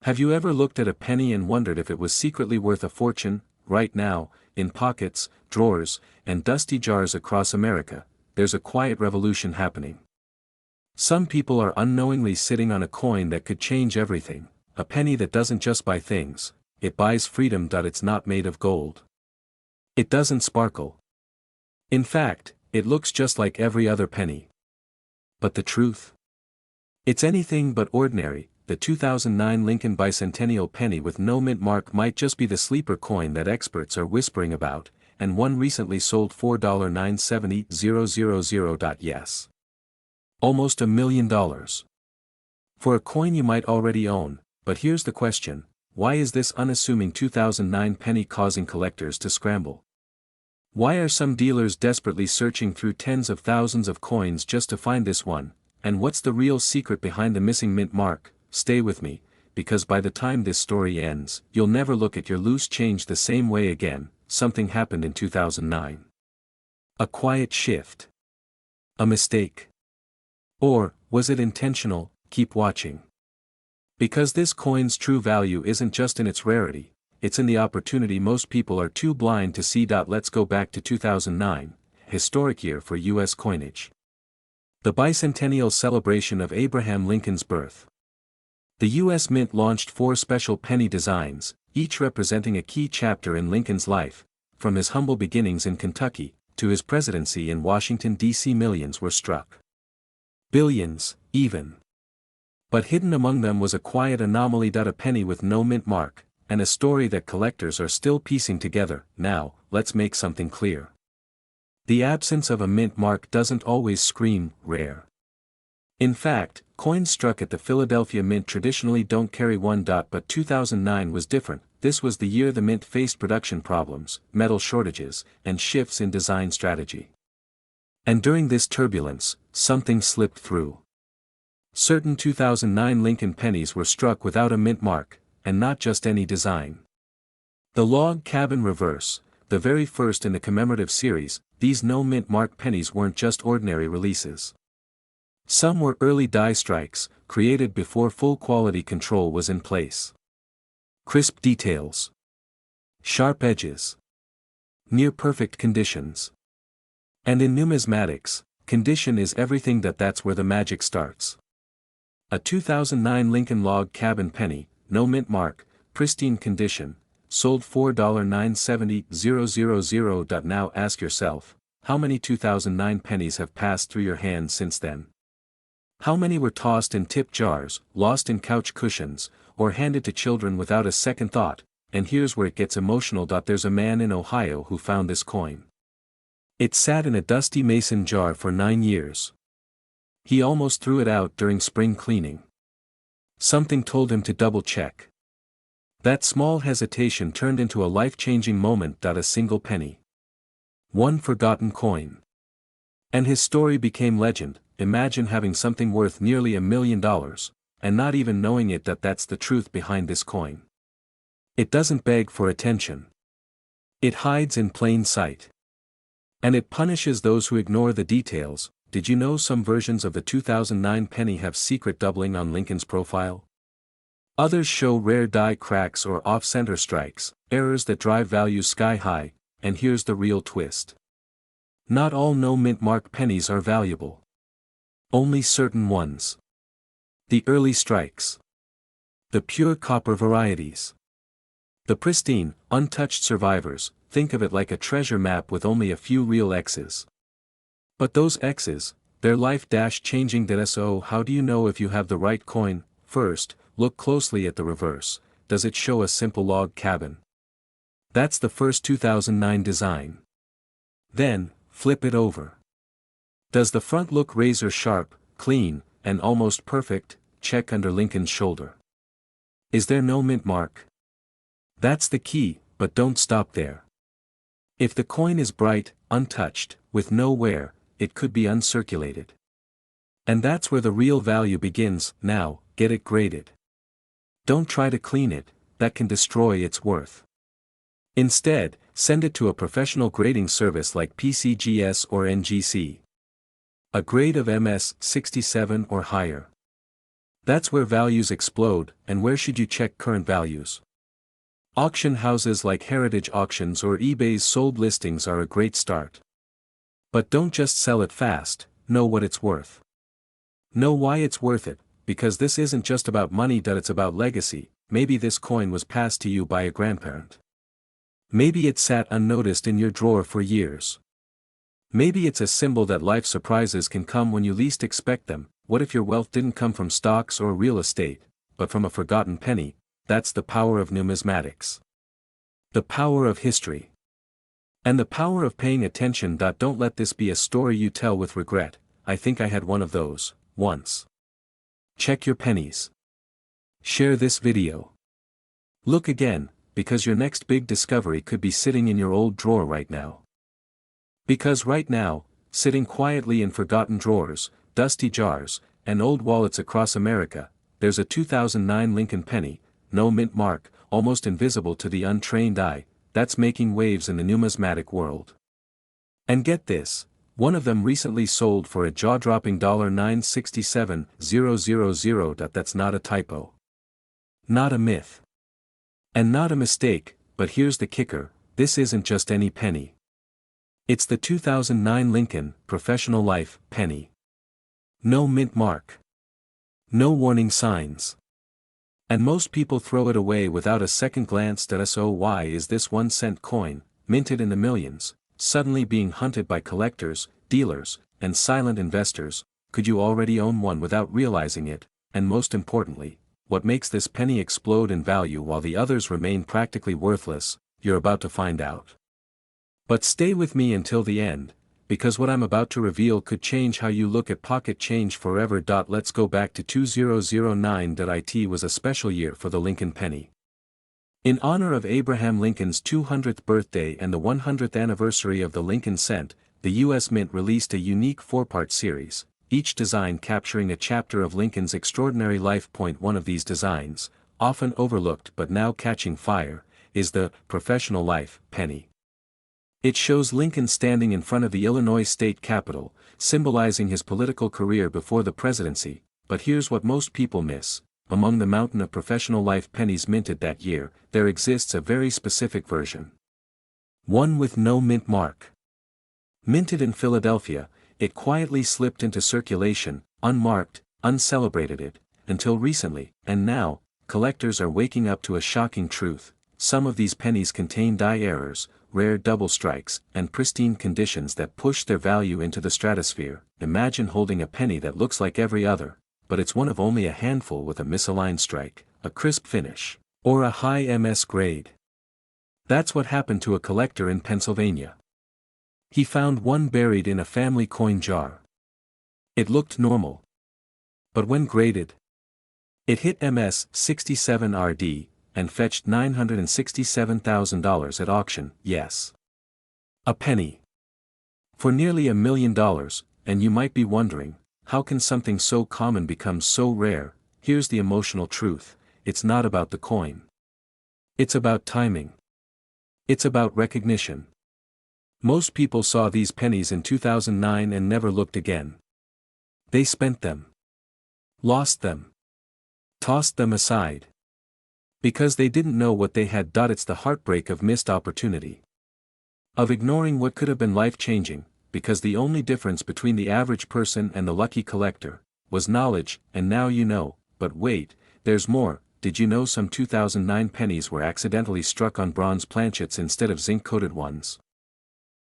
Have you ever looked at a penny and wondered if it was secretly worth a fortune? Right now, in pockets, drawers, and dusty jars across America, there's a quiet revolution happening. Some people are unknowingly sitting on a coin that could change everything, a penny that doesn't just buy things, it buys freedom. It's not made of gold. It doesn't sparkle. In fact, it looks just like every other penny. But the truth? It's anything but ordinary. The 2009 Lincoln Bicentennial penny with no mint mark might just be the sleeper coin that experts are whispering about, and one recently sold $4,970,000. Yes. Almost $1 million. For a coin you might already own, but here's the question, why is this unassuming 2009 penny causing collectors to scramble? Why are some dealers desperately searching through tens of thousands of coins just to find this one, and what's the real secret behind the missing mint mark? Stay with me, because by the time this story ends, you'll never look at your loose change the same way again. Something happened in 2009. A quiet shift. A mistake. Or, was it intentional? Keep watching. Because this coin's true value isn't just in its rarity, it's in the opportunity most people are too blind to see. Let's go back to 2009, historic year for U.S. coinage. The bicentennial celebration of Abraham Lincoln's birth. The U.S. Mint launched 4 special penny designs, each representing a key chapter in Lincoln's life, from his humble beginnings in Kentucky, to his presidency in Washington, D.C. Millions were struck. Billions, even. But hidden among them was a quiet anomaly. A penny with no mint mark, and a story that collectors are still piecing together. Now, let's make something clear. The absence of a mint mark doesn't always scream rare. In fact, coins struck at the Philadelphia Mint traditionally don't carry one. But 2009 was different. This was the year the mint faced production problems, metal shortages, and shifts in design strategy. And during this turbulence, something slipped through. Certain 2009 Lincoln pennies were struck without a mint mark, and not just any design. The log cabin reverse, the very first in the commemorative series, these no mint mark pennies weren't just ordinary releases. Some were early die strikes, created before full quality control was in place. Crisp details. Sharp edges. Near-perfect conditions. And in numismatics, condition is everything. That's where the magic starts. A 2009 Lincoln log cabin penny, no mint mark, pristine condition, sold $4,970,000. Now ask yourself, how many 2009 pennies have passed through your hands since then? How many were tossed in tip jars, lost in couch cushions, or handed to children without a second thought? And here's where it gets emotional. There's a man in Ohio who found this coin. It sat in a dusty mason jar for 9 years. He almost threw it out during spring cleaning. Something told him to double-check. That small hesitation turned into a life-changing moment. A single penny. One forgotten coin. And his story became legend. Imagine having something worth nearly $1 million, and not even knowing it. That's the truth behind this coin. It doesn't beg for attention. It hides in plain sight. And it punishes those who ignore the details. Did you know some versions of the 2009 penny have secret doubling on Lincoln's profile? Others show rare die cracks or off-center strikes, errors that drive values sky high, and here's the real twist. Not all no mint mark pennies are valuable. Only certain ones. The early strikes. The pure copper varieties. The pristine, untouched survivors. Think of it like a treasure map with only a few real X's. But those X's, they're life-changing. So how do you know if you have the right coin? First, look closely at the reverse. Does it show a simple log cabin? That's the first 2009 design. Then, flip it over. Does the front look razor sharp, clean, and almost perfect? Check under Lincoln's shoulder. Is there no mint mark? That's the key, but don't stop there. If the coin is bright, untouched, with no wear, it could be uncirculated. And that's where the real value begins. Now, get it graded. Don't try to clean it, that can destroy its worth. Instead, send it to a professional grading service like PCGS or NGC. A grade of MS 67 or higher. That's where values explode, and where should you check current values? Auction houses like Heritage Auctions or eBay's sold listings are a great start. But don't just sell it fast, know what it's worth. Know why it's worth it, because this isn't just about money, it's about legacy. Maybe this coin was passed to you by a grandparent. Maybe it sat unnoticed in your drawer for years. Maybe it's a symbol that life surprises can come when you least expect them. What if your wealth didn't come from stocks or real estate, but from a forgotten penny? That's the power of numismatics. The power of history. And the power of paying attention. Don't let this be a story you tell with regret. I think I had one of those, once. Check your pennies. Share this video. Look again, because your next big discovery could be sitting in your old drawer right now. Because right now, sitting quietly in forgotten drawers, dusty jars, and old wallets across America, there's a 2009 Lincoln penny, no mint mark, almost invisible to the untrained eye, that's making waves in the numismatic world. And get this, one of them recently sold for a jaw-dropping $967,000. That's not a typo. Not a myth. And not a mistake, but here's the kicker, this isn't just any penny. It's the 2009 Lincoln Professional Life penny. No mint mark. No warning signs. And most people throw it away without a second glance. So why is this 1-cent coin, minted in the millions, suddenly being hunted by collectors, dealers, and silent investors? Could you already own one without realizing it? And most importantly, what makes this penny explode in value while the others remain practically worthless? You're about to find out. But stay with me until the end, because what I'm about to reveal could change how you look at pocket change forever. Let's go back to 2009. It was a special year for the Lincoln penny. In honor of Abraham Lincoln's 200th birthday and the 100th anniversary of the Lincoln cent, the U.S. Mint released a unique 4-part series, each design capturing a chapter of Lincoln's extraordinary life. One of these designs, often overlooked but now catching fire, is the Professional Life penny. It shows Lincoln standing in front of the Illinois state capitol, symbolizing his political career before the presidency. But here's what most people miss. Among the mountain of Professional Life pennies minted that year, there exists a very specific version. One with no mint mark. Minted in Philadelphia, it quietly slipped into circulation, unmarked, uncelebrated, until recently, and now, collectors are waking up to a shocking truth. Some of these pennies contain die errors, rare double strikes, and pristine conditions that push their value into the stratosphere. Imagine holding a penny that looks like every other, but it's one of only a handful with a misaligned strike, a crisp finish, or a high MS grade. That's what happened to a collector in Pennsylvania. He found one buried in a family coin jar. It looked normal. But when graded, it hit MS 67 RD, and fetched $967,000 at auction. Yes. A penny. For nearly $1 million, and you might be wondering, how can something so common become so rare? Here's the emotional truth, it's not about the coin. It's about timing. It's about recognition. Most people saw these pennies in 2009 and never looked again. They spent them. Lost them. Tossed them aside. Because they didn't know what they had. It's the heartbreak of missed opportunity. Of ignoring what could have been life-changing, because the only difference between the average person and the lucky collector was knowledge. And now you know. But wait, there's more. Did you know some 2009 pennies were accidentally struck on bronze planchets instead of zinc-coated ones?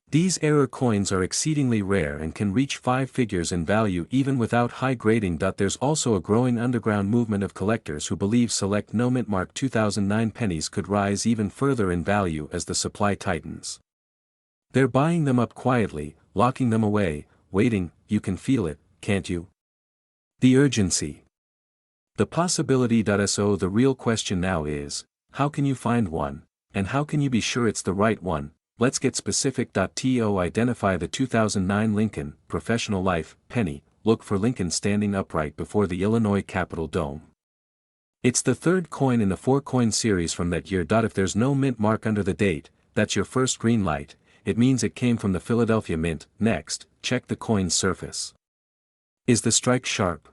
These error coins are exceedingly rare and can reach 5 figures in value even without high grading. There's also a growing underground movement of collectors who believe select no mint mark 2009 pennies could rise even further in value as the supply tightens. They're buying them up quietly, locking them away, waiting. You can feel it, can't you? The urgency. The possibility. So the real question now is, how can you find one, and how can you be sure it's the right one? Let's get specific. To identify the 2009 Lincoln Professional Life penny, look for Lincoln standing upright before the Illinois Capitol dome. It's the third coin in the 4-coin series from that year. If there's no mint mark under the date, that's your first green light. It means it came from the Philadelphia Mint. Next, check the coin's surface. Is the strike sharp?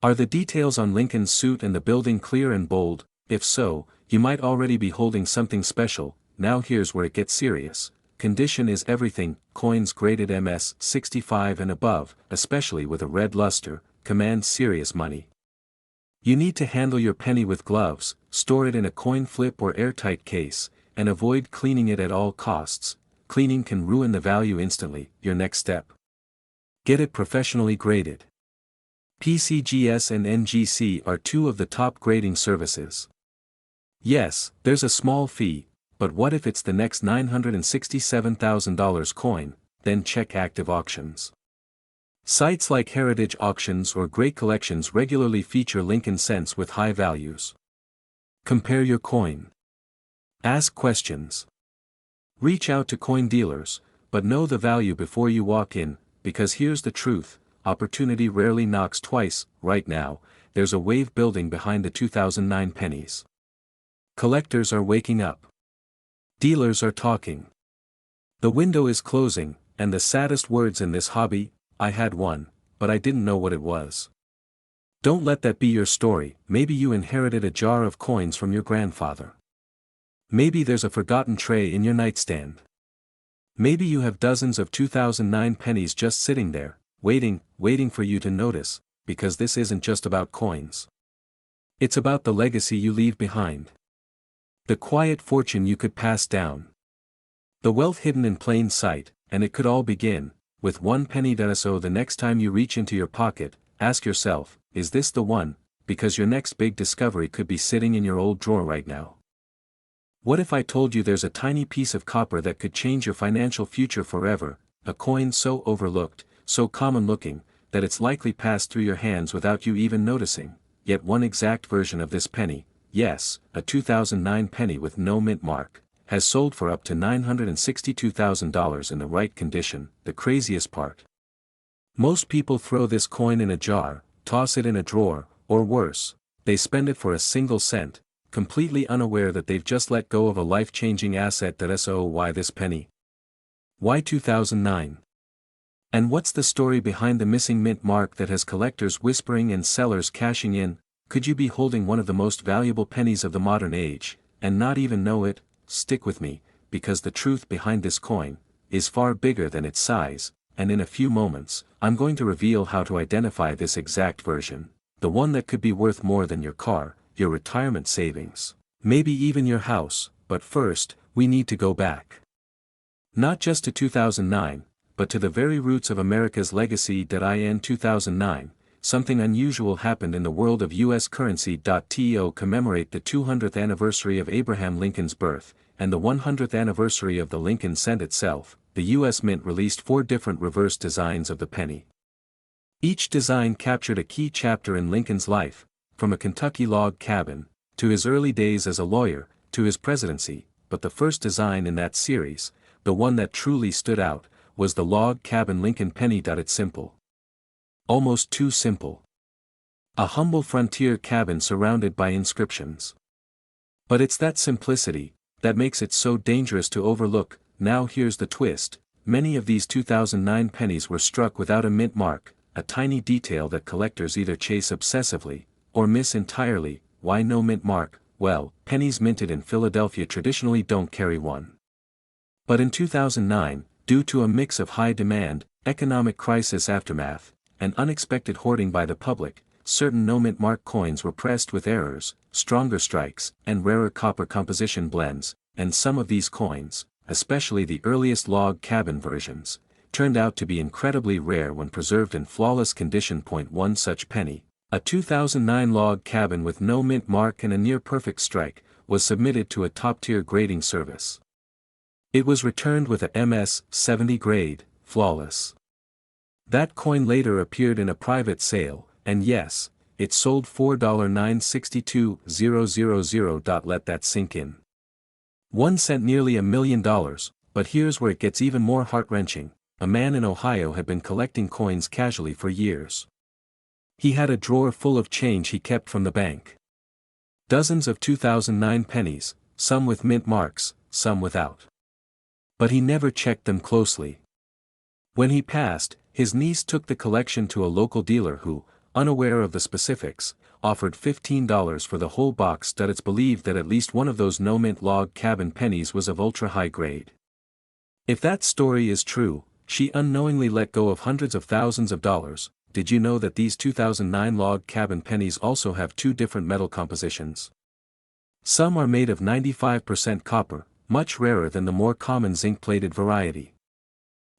Are the details on Lincoln's suit and the building clear and bold? If so, you might already be holding something special. Now here's where it gets serious. Condition is everything. Coins graded MS 65 and above, especially with a red luster, command serious money. You need to handle your penny with gloves, store it in a coin flip or airtight case, and avoid cleaning it at all costs. Cleaning can ruin the value instantly. Your next step: get it professionally graded. PCGS and NGC are two of the top grading services. Yes, there's a small fee, but what if it's the next $967,000 coin? Then check active auctions. Sites like Heritage Auctions or Great Collections regularly feature Lincoln cents with high values. Compare your coin. Ask questions. Reach out to coin dealers, but know the value before you walk in, because here's the truth: opportunity rarely knocks twice. Right now, there's a wave building behind the 2009 pennies. Collectors are waking up. Dealers are talking. The window is closing, and the saddest words in this hobby: I had one, but I didn't know what it was. Don't let that be your story. Maybe you inherited a jar of coins from your grandfather. Maybe there's a forgotten tray in your nightstand. Maybe you have dozens of 2009 pennies just sitting there, waiting for you to notice, because this isn't just about coins. It's about the legacy you leave behind. The quiet fortune you could pass down. The wealth hidden in plain sight, and it could all begin with one penny. So the next time you reach into your pocket, ask yourself, is this the one? Because your next big discovery could be sitting in your old drawer right now. What if I told you there's a tiny piece of copper that could change your financial future forever? A coin so overlooked, so common looking, that it's likely passed through your hands without you even noticing. Yet one exact version of this penny, yes, a 2009 penny with no mint mark, has sold for up to $962,000 in the right condition. The craziest part: most people throw this coin in a jar, toss it in a drawer, or worse, they spend it for a single cent, completely unaware that they've just let go of a life-changing asset. So why this penny? Why 2009? And what's the story behind the missing mint mark that has collectors whispering and sellers cashing in? Could you be holding one of the most valuable pennies of the modern age, and not even know it? Stick with me, because the truth behind this coin is far bigger than its size, and in a few moments, I'm going to reveal how to identify this exact version, the one that could be worth more than your car, your retirement savings, maybe even your house. But first, we need to go back. Not just to 2009, but to the very roots of America's legacy. In 2009, something unusual happened in the world of U.S. currency. To commemorate the 200th anniversary of Abraham Lincoln's birth, and the 100th anniversary of the Lincoln cent itself, the U.S. Mint released 4 different reverse designs of the penny. Each design captured a key chapter in Lincoln's life, from a Kentucky log cabin, to his early days as a lawyer, to his presidency. But the first design in that series, the one that truly stood out, was the log cabin Lincoln penny. It's simple. Almost too simple. A humble frontier cabin surrounded by inscriptions. But it's that simplicity that makes it so dangerous to overlook. Now here's the twist: many of these 2009 pennies were struck without a mint mark, a tiny detail that collectors either chase obsessively, or miss entirely. Why no mint mark? Well, pennies minted in Philadelphia traditionally don't carry one. But in 2009, due to a mix of high demand, economic crisis aftermath, and unexpected hoarding by the public, certain no-mint mark coins were pressed with errors, stronger strikes, and rarer copper composition blends, and some of these coins, especially the earliest log cabin versions, turned out to be incredibly rare when preserved in flawless condition. One such penny, a 2009 log cabin with no mint mark and a near-perfect strike, was submitted to a top-tier grading service. It was returned with a MS 70 grade, flawless. That coin later appeared in a private sale, and yes, it sold for $962,000. Let that sink in. 1 cent, nearly $1 million. But here's where it gets even more heart-wrenching. A man in Ohio had been collecting coins casually for years. He had a drawer full of change he kept from the bank. Dozens of 2009 pennies, some with mint marks, some without. But he never checked them closely. When he passed, his niece took the collection to a local dealer who, unaware of the specifics, offered $15 for the whole box. It's believed that at least one of those no-mint log cabin pennies was of ultra-high grade. If that story is true, she unknowingly let go of hundreds of thousands of dollars. Did you know that these 2009 log cabin pennies also have two different metal compositions? Some are made of 95% copper, much rarer than the more common zinc-plated variety.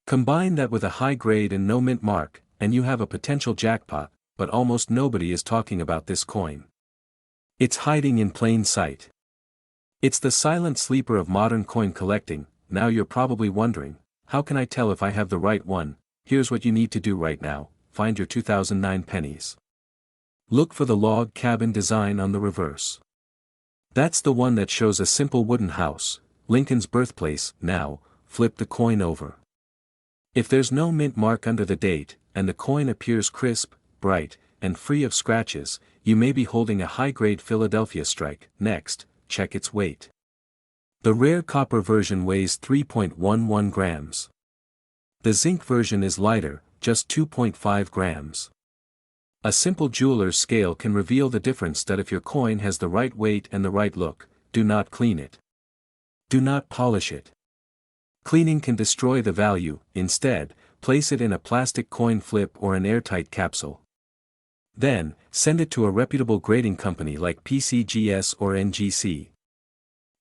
Combine that with a high grade and no mint mark, and you have a potential jackpot, but almost nobody is talking about this coin. It's hiding in plain sight. It's the silent sleeper of modern coin collecting. Now you're probably wondering, how can I tell if I have the right one? Here's what you need to do right now: find your 2009 pennies. Look for the log cabin design on the reverse. That's the one that shows a simple wooden house, Lincoln's birthplace. Now, flip the coin over. If there's no mint mark under the date, and the coin appears crisp, bright, and free of scratches, you may be holding a high-grade Philadelphia strike. Next, check its weight. The rare copper version weighs 3.11 grams. The zinc version is lighter, just 2.5 grams. A simple jeweler's scale can reveal the difference. That if your coin has the right weight and the right look, do not clean it. Do not polish it. Cleaning can destroy the value. Instead, place it in a plastic coin flip or an airtight capsule. Then, send it to a reputable grading company like PCGS or NGC.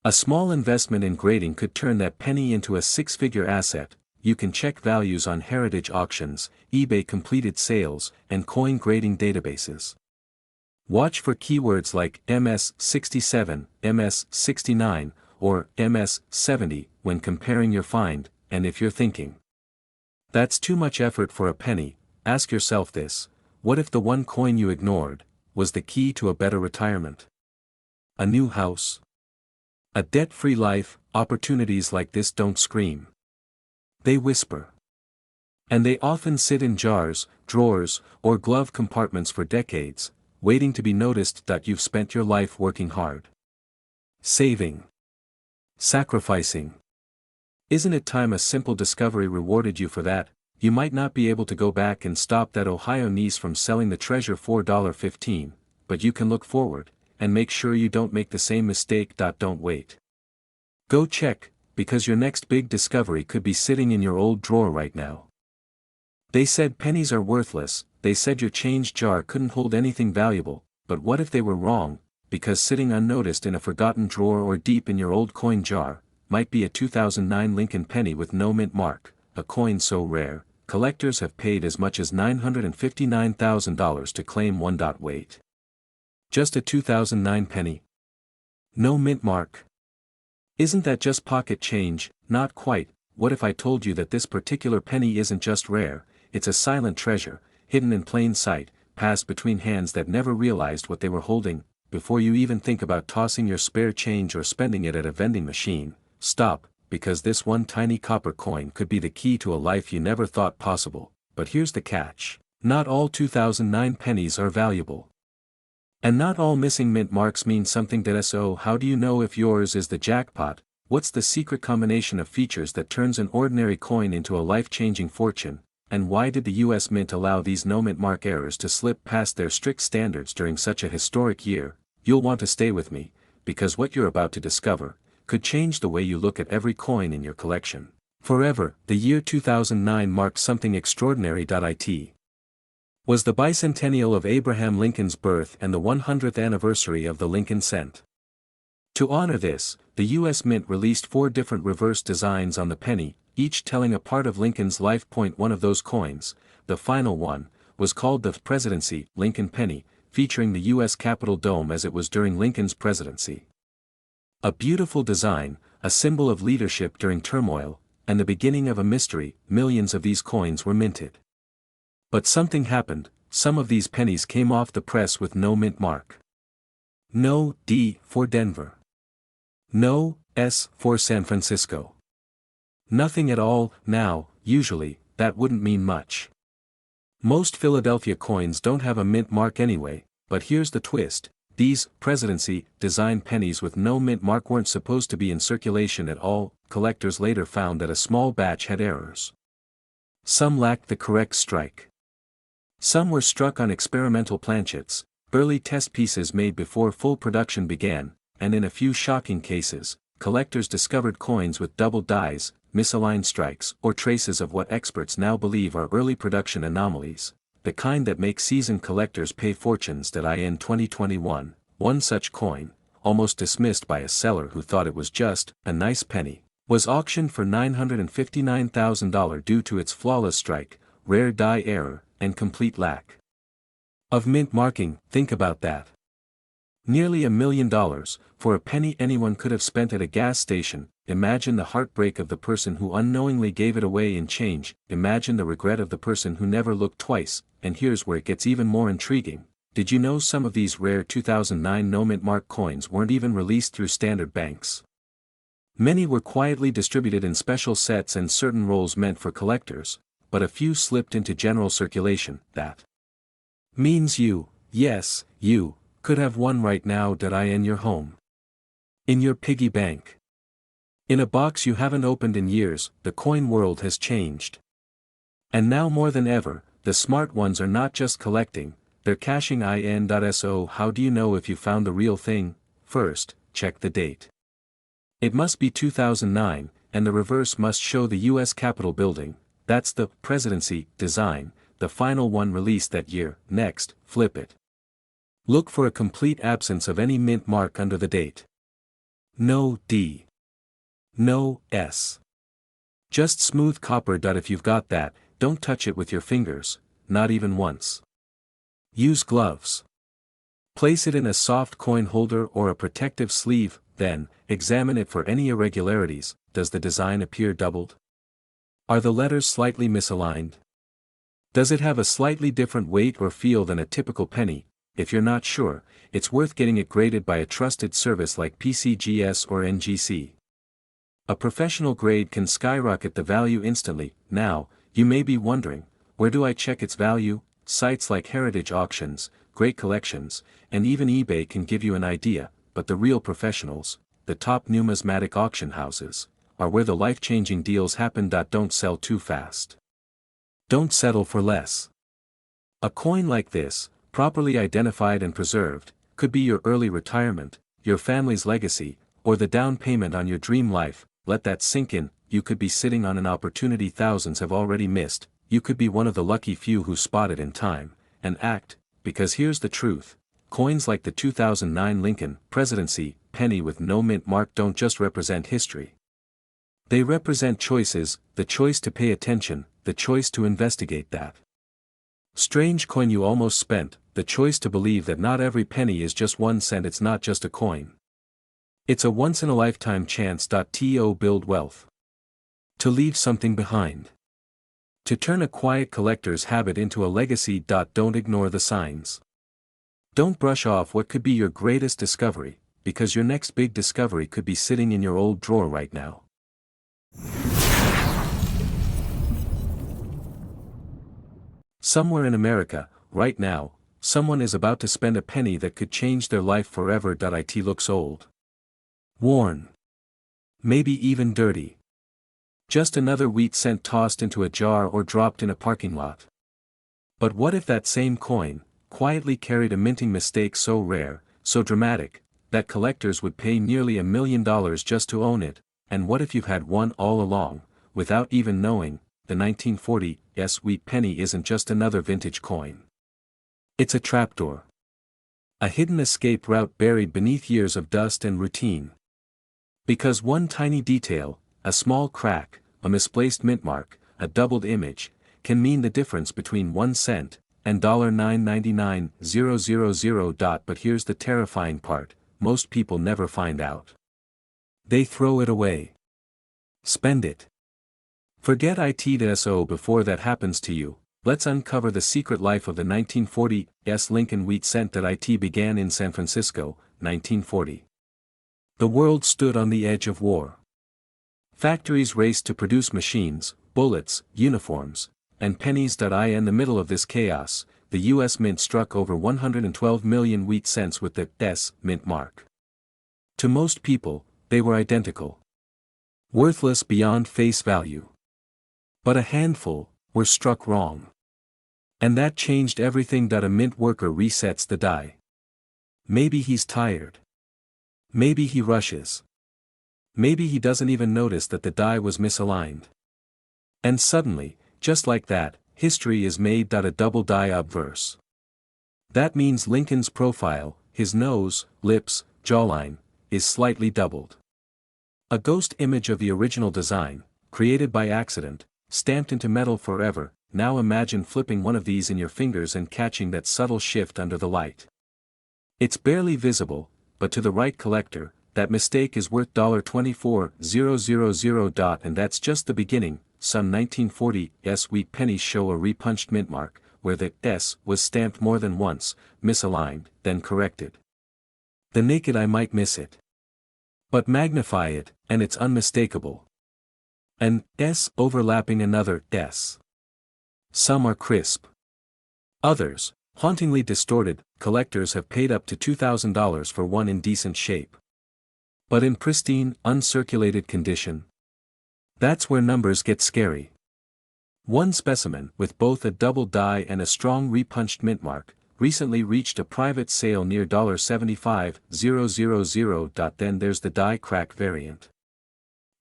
A small investment in grading could turn that penny into a six-figure asset. You can check values on heritage auctions, eBay completed sales, and coin grading databases. Watch for keywords like MS67, MS69, or MS70 when comparing your find. And if you're thinking, that's too much effort for a penny, ask yourself this: what if the one coin you ignored was the key to a better retirement? A new house? A debt-free life? Opportunities like this don't scream. They whisper. And they often sit in jars, drawers, or glove compartments for decades, waiting to be noticed. You've spent your life working hard, saving, sacrificing. Isn't it time a simple discovery rewarded you for that? You might not be able to go back and stop that Ohio niece from selling the treasure for $15, but you can look forward, and make sure you don't make the same mistake. Don't wait. Go check, because your next big discovery could be sitting in your old drawer right now. They said pennies are worthless. They said your change jar couldn't hold anything valuable, but what if they were wrong? Because sitting unnoticed in a forgotten drawer or deep in your old coin jar might be a 2009 Lincoln penny with no mint mark, a coin so rare, collectors have paid as much as $959,000 to claim one. Wait. Just a 2009 penny? No mint mark? Isn't that just pocket change? Not quite. What if I told you that this particular penny isn't just rare, it's a silent treasure, hidden in plain sight, passed between hands that never realized what they were holding? Before you even think about tossing your spare change or spending it at a vending machine, stop, because this one tiny copper coin could be the key to a life you never thought possible. But here's the catch: not all 2009 pennies are valuable. And not all missing mint marks mean something. So how do you know if yours is the jackpot? What's the secret combination of features that turns an ordinary coin into a life-changing fortune? And why did the US Mint allow these no mint mark errors to slip past their strict standards during such a historic year? You'll want to stay with me, because what you're about to discover could change the way you look at every coin in your collection forever. The year 2009 marked something extraordinary. It was the bicentennial of Abraham Lincoln's birth and the 100th anniversary of the Lincoln cent. To honor this, the U.S. Mint released 4 different reverse designs on the penny, each telling a part of Lincoln's life. One of those coins, the final one, was called the Presidency Lincoln penny, featuring the U.S. Capitol dome as it was during Lincoln's presidency. A beautiful design, a symbol of leadership during turmoil, and the beginning of a mystery. Millions of these coins were minted. But something happened. Some of these pennies came off the press with no mint mark. No D for Denver. No S for San Francisco. Nothing at all. Now, usually, that wouldn't mean much. Most Philadelphia coins don't have a mint mark anyway, but here's the twist: these Presidency designed pennies with no mint mark weren't supposed to be in circulation at all. Collectors later found that a small batch had errors. Some lacked the correct strike. Some were struck on experimental planchets, early test pieces made before full production began, and in a few shocking cases, collectors discovered coins with double dies, misaligned strikes, or traces of what experts now believe are early production anomalies, the kind that make seasoned collectors pay fortunes. In 2021, one such coin, almost dismissed by a seller who thought it was just a nice penny, was auctioned for $959,000 due to its flawless strike, rare die error, and complete lack of mint marking. Think about that. Nearly $1 million, for a penny anyone could have spent at a gas station. Imagine the heartbreak of the person who unknowingly gave it away in change, imagine the regret of the person who never looked twice, and here's where it gets even more intriguing. Did you know some of these rare 2009 no-mint mark coins weren't even released through standard banks? Many were quietly distributed in special sets and certain rolls meant for collectors, but a few slipped into general circulation. That means you, yes, you, could have one right now. In your home. In your piggy bank. In a box you haven't opened in years. The coin world has changed. And now more than ever, the smart ones are not just collecting, they're cashing in. So how do you know if you found the real thing? First, check the date. It must be 2009, and the reverse must show the US Capitol building. That's the presidency design, the final one released that year. Next, flip it. Look for a complete absence of any mint mark under the date. No D. No S. Just smooth copper. If you've got that, don't touch it with your fingers, not even once. Use gloves. Place it in a soft coin holder or a protective sleeve, then, examine it for any irregularities. Does the design appear doubled? Are the letters slightly misaligned? Does it have a slightly different weight or feel than a typical penny? If you're not sure, it's worth getting it graded by a trusted service like PCGS or NGC. A professional grade can skyrocket the value instantly. Now, you may be wondering, where do I check its value? Sites like Heritage Auctions, Great Collections, and even eBay can give you an idea, but the real professionals, the top numismatic auction houses, are where the life-changing deals happen. Don't sell too fast. Don't settle for less. A coin like this, properly identified and preserved, could be your early retirement, your family's legacy, or the down payment on your dream life. Let that sink in. You could be sitting on an opportunity thousands have already missed. You could be one of the lucky few who spot it in time, and act, because here's the truth. Coins like the 2009 Lincoln presidency penny with no mint mark don't just represent history. They represent choices, the choice to pay attention, the choice to investigate that strange coin you almost spent, the choice to believe that not every penny is just 1 cent. It's not just a coin. It's a once-in-a-lifetime chance. To build wealth. To leave something behind. To turn a quiet collector's habit into a legacy. Don't ignore the signs. Don't brush off what could be your greatest discovery, because your next big discovery could be sitting in your old drawer right now. Somewhere in America, right now, someone is about to spend a penny that could change their life forever. It looks old. Worn. Maybe even dirty. Just another wheat cent tossed into a jar or dropped in a parking lot. But what if that same coin quietly carried a minting mistake so rare, so dramatic, that collectors would pay nearly $1 million just to own it? And what if you've had one all along, without even knowing? The 1940s wheat penny isn't just another vintage coin. It's a trapdoor. A hidden escape route buried beneath years of dust and routine. Because one tiny detail, a small crack, a misplaced mint mark, a doubled image, can mean the difference between 1 cent and $999,000. But here's the terrifying part, most people never find out. They throw it away. Spend it. Forget it. So before that happens to you, let's uncover the secret life of the 1940s Lincoln wheat cent. It began in San Francisco, 1940. The world stood on the edge of war. Factories raced to produce machines, bullets, uniforms, and pennies. In the middle of this chaos, the US Mint struck over 112 million wheat cents with the S mint mark. To most people, they were identical. Worthless beyond face value. But a handful were struck wrong. And that changed everything. A mint worker resets the die. Maybe he's tired. Maybe he rushes. Maybe he doesn't even notice that the die was misaligned. And suddenly, just like that, history is made. A double die obverse. That means Lincoln's profile, his nose, lips, jawline, is slightly doubled. A ghost image of the original design, created by accident, stamped into metal forever. Now imagine flipping one of these in your fingers and catching that subtle shift under the light. It's barely visible, but to the right collector, that mistake is worth $24,000. And that's just the beginning. Some 1940s wheat pennies show a repunched mint mark, where the S was stamped more than once, misaligned, then corrected. The naked eye might miss it. But magnify it, and it's unmistakable. An S overlapping another S. Some are crisp. Others, hauntingly distorted. Collectors have paid up to $2,000 for one in decent shape. But in pristine, uncirculated condition. That's where numbers get scary. One specimen, with both a double die and a strong repunched mint mark, recently reached a private sale near $75,000. Then there's the die crack variant.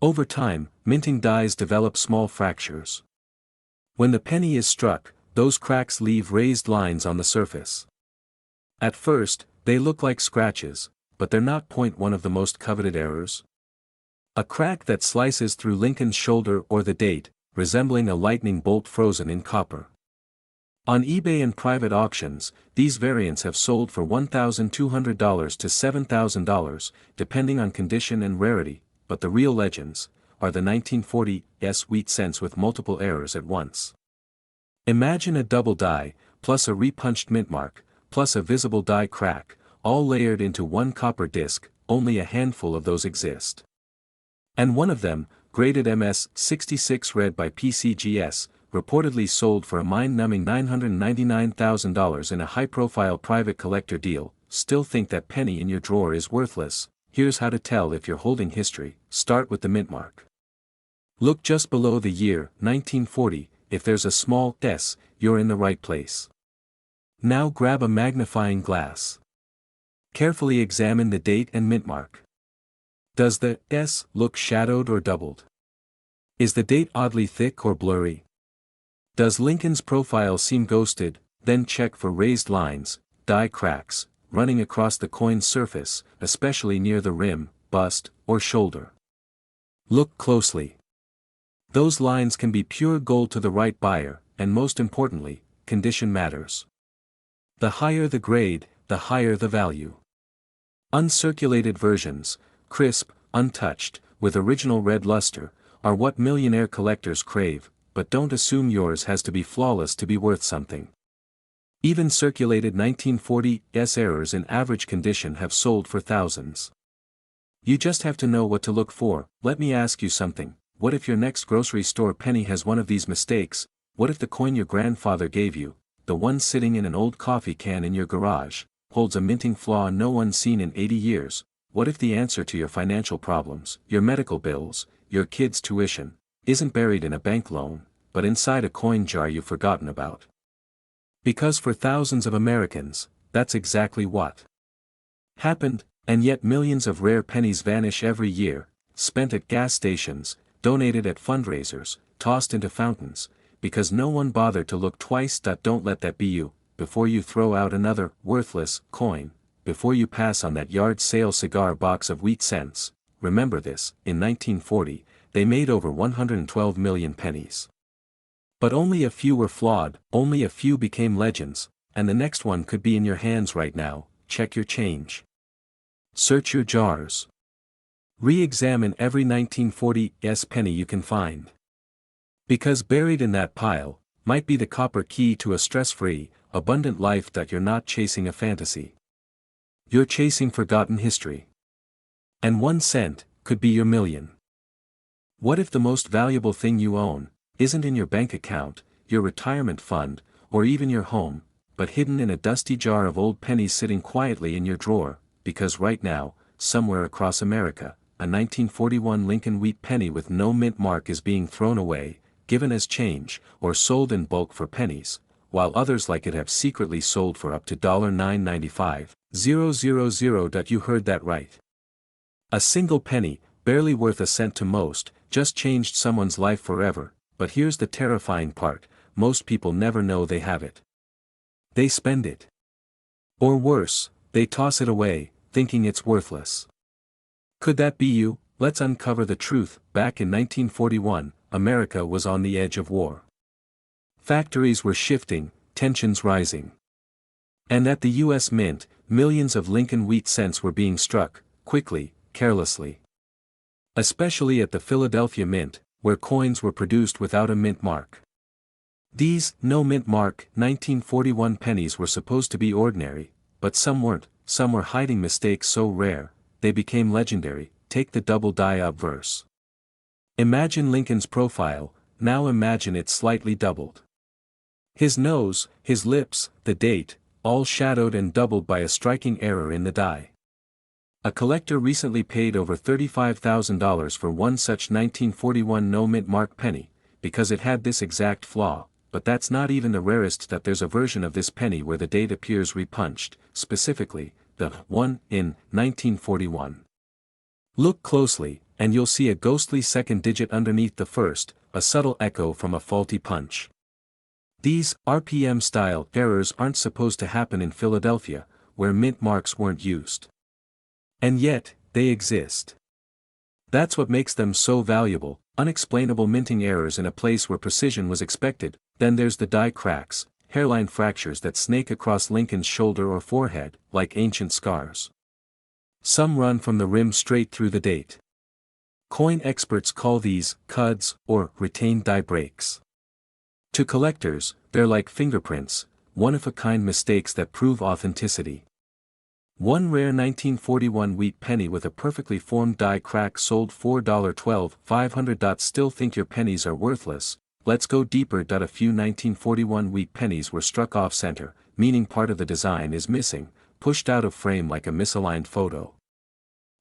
Over time, minting dies develop small fractures. When the penny is struck, those cracks leave raised lines on the surface. At first, they look like scratches, but they're not. One of the most coveted errors. A crack that slices through Lincoln's shoulder or the date, resembling a lightning bolt frozen in copper. On eBay and private auctions, these variants have sold for $1,200 to $7,000, depending on condition and rarity, but the real legends are the 1940s wheat cents with multiple errors at once. Imagine a double die, plus a repunched mint mark, plus a visible die crack, all layered into one copper disc. Only a handful of those exist. And one of them, graded MS-66 read by PCGS, reportedly sold for a mind-numbing $999,000 in a high-profile private collector deal. Still think that penny in your drawer is worthless? Here's how to tell if you're holding history. Start with the mint mark. Look just below the year, 1940, if there's a small S, you're in the right place. Now grab a magnifying glass. Carefully examine the date and mint mark. Does the S look shadowed or doubled? Is the date oddly thick or blurry? Does Lincoln's profile seem ghosted? Then check for raised lines, die cracks, running across the coin's surface, especially near the rim, bust, or shoulder. Look closely. Those lines can be pure gold to the right buyer, and most importantly, condition matters. The higher the grade, the higher the value. Uncirculated versions, crisp, untouched, with original red luster, are what millionaire collectors crave, but don't assume yours has to be flawless to be worth something. Even circulated 1940s errors in average condition have sold for thousands. You just have to know what to look for. Let me ask you something. What if your next grocery store penny has one of these mistakes? What if the coin your grandfather gave you, the one sitting in an old coffee can in your garage, holds a minting flaw no one's seen in 80 years? What if the answer to your financial problems, your medical bills, your kids' tuition, isn't buried in a bank loan, but inside a coin jar you've forgotten about? Because for thousands of Americans, that's exactly what happened, and yet millions of rare pennies vanish every year, spent at gas stations, donated at fundraisers, tossed into fountains, because no one bothered to look twice. Don't let that be you. Before you throw out another worthless coin, before you pass on that yard sale cigar box of wheat cents, remember this: in 1940, they made over 112 million pennies. But only a few were flawed, only a few became legends, and the next one could be in your hands right now. Check your change. Search your jars. Re-examine every 1940s penny you can find. Because buried in that pile, might be the copper key to a stress-free, abundant life. You're not chasing a fantasy. You're chasing forgotten history. And 1 cent could be your million. What if the most valuable thing you own isn't in your bank account, your retirement fund, or even your home, but hidden in a dusty jar of old pennies sitting quietly in your drawer? Because right now, somewhere across America, a 1941 Lincoln wheat penny with no mint mark is being thrown away, given as change, or sold in bulk for pennies, while others like it have secretly sold for up to $9.95,000. You heard that right. A single penny, barely worth a cent to most, just changed someone's life forever, but here's the terrifying part, most people never know they have it. They spend it. Or worse, they toss it away, thinking it's worthless. Could that be you? Let's uncover the truth. Back in 1941, America was on the edge of war. Factories were shifting, tensions rising. And at the U.S. Mint, millions of Lincoln wheat cents were being struck, quickly, carelessly. Especially at the Philadelphia Mint, where coins were produced without a mint mark. These no mint mark 1941 pennies were supposed to be ordinary, but some weren't. Some were hiding mistakes so rare, they became legendary. Take the double die obverse. Imagine Lincoln's profile, now imagine it slightly doubled. His nose, his lips, the date, all shadowed and doubled by a striking error in the die. A collector recently paid over $35,000 for one such 1941 no-mint mark penny, because it had this exact flaw, but that's not even the rarest. That there's a version of this penny where the date appears repunched, specifically, the 1 in 1941. Look closely, and you'll see a ghostly second digit underneath the first, a subtle echo from a faulty punch. These RPM-style errors aren't supposed to happen in Philadelphia, where mint marks weren't used. And yet, they exist. That's what makes them so valuable, unexplainable minting errors in a place where precision was expected. Then there's the die cracks, hairline fractures that snake across Lincoln's shoulder or forehead, like ancient scars. Some run from the rim straight through the date. Coin experts call these cuds or retained die breaks. To collectors, they're like fingerprints, one-of-a-kind mistakes that prove authenticity. One rare 1941 wheat penny with a perfectly formed die crack sold $4.12,500. Still think your pennies are worthless? Let's go deeper. A few 1941 wheat pennies were struck off-center, meaning part of the design is missing, pushed out of frame like a misaligned photo.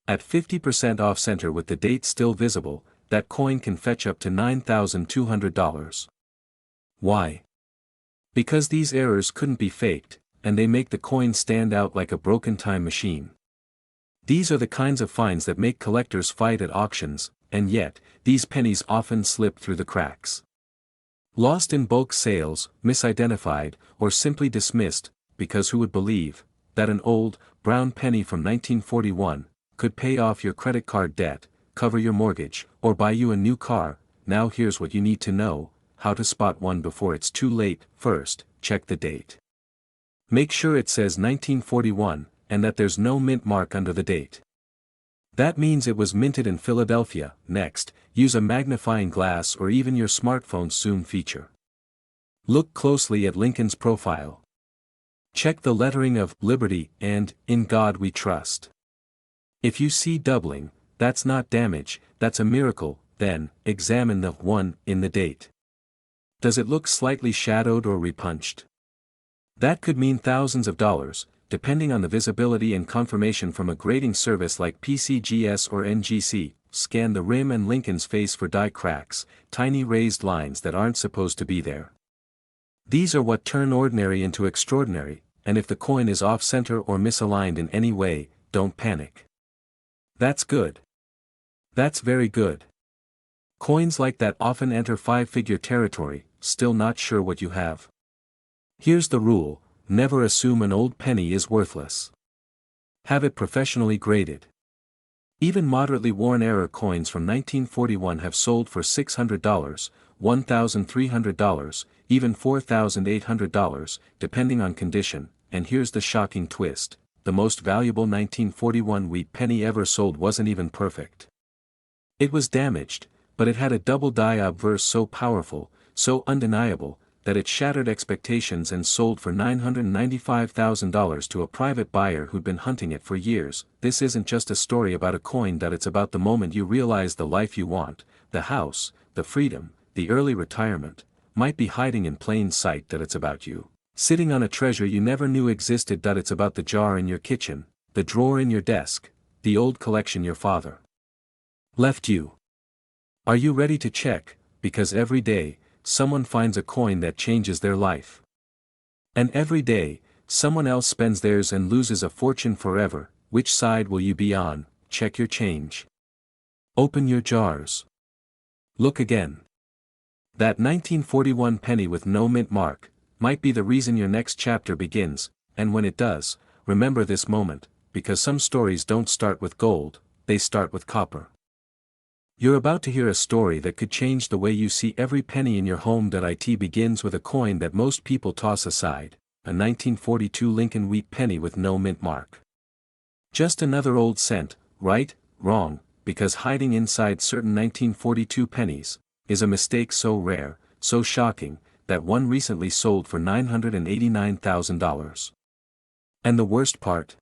At 50% off-center with the date still visible, that coin can fetch up to $9,200. Why? Because these errors couldn't be faked, and they make the coin stand out like a broken time machine. These are the kinds of finds that make collectors fight at auctions, and yet, these pennies often slip through the cracks. Lost in bulk sales, misidentified, or simply dismissed, because who would believe that an old, brown penny from 1941 could pay off your credit card debt, cover your mortgage, or buy you a new car? Now here's what you need to know: how to spot one before it's too late. First, check the date. Make sure it says 1941, and that there's no mint mark under the date. That means it was minted in Philadelphia. Next, use a magnifying glass or even your smartphone's zoom feature. Look closely at Lincoln's profile. Check the lettering of Liberty and In God We Trust. If you see doubling, that's not damage, that's a miracle. Then, examine the 1 in the date. Does it look slightly shadowed or repunched? That could mean thousands of dollars, depending on the visibility and confirmation from a grading service like PCGS or NGC. Scan the rim and Lincoln's face for die cracks, tiny raised lines that aren't supposed to be there. These are what turn ordinary into extraordinary, and if the coin is off-center or misaligned in any way, don't panic. That's good. That's very good. Coins like that often enter five-figure territory. Still not sure what you have? Here's the rule: never assume an old penny is worthless. Have it professionally graded. Even moderately worn error coins from 1941 have sold for $600, $1,300, even $4,800, depending on condition. And here's the shocking twist: the most valuable 1941 wheat penny ever sold wasn't even perfect. It was damaged, but it had a double die obverse so powerful, so undeniable, that it shattered expectations and sold for $995,000 to a private buyer who'd been hunting it for years. This isn't just a story about a coin. It's about the moment you realize the life you want, the house, the freedom, the early retirement, might be hiding in plain sight. It's about you, sitting on a treasure you never knew existed. It's about the jar in your kitchen, the drawer in your desk, the old collection your father left you. Are you ready to check? Because every day, someone finds a coin that changes their life. And every day, someone else spends theirs and loses a fortune forever. Which side will you be on? Check your change. Open your jars. Look again. That 1941 penny with no mint mark might be the reason your next chapter begins, and when it does, remember this moment, because some stories don't start with gold, they start with copper. You're about to hear a story that could change the way you see every penny in your home. It begins with a coin that most people toss aside, a 1942 Lincoln wheat penny with no mint mark. Just another old cent, right? Wrong, because hiding inside certain 1942 pennies is a mistake so rare, so shocking, that one recently sold for $989,000. And the worst part?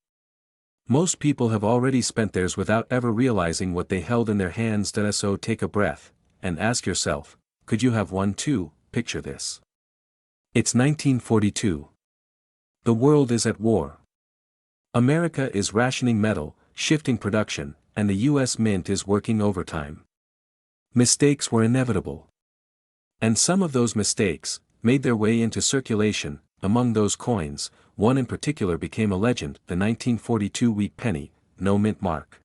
Most people have already spent theirs without ever realizing what they held in their hands. So take a breath, and ask yourself, could you have one too? Picture this. It's 1942. The world is at war. America is rationing metal, shifting production, and the US Mint is working overtime. Mistakes were inevitable. And some of those mistakes made their way into circulation. Among those coins, one in particular became a legend, the 1942 wheat penny, no mint mark.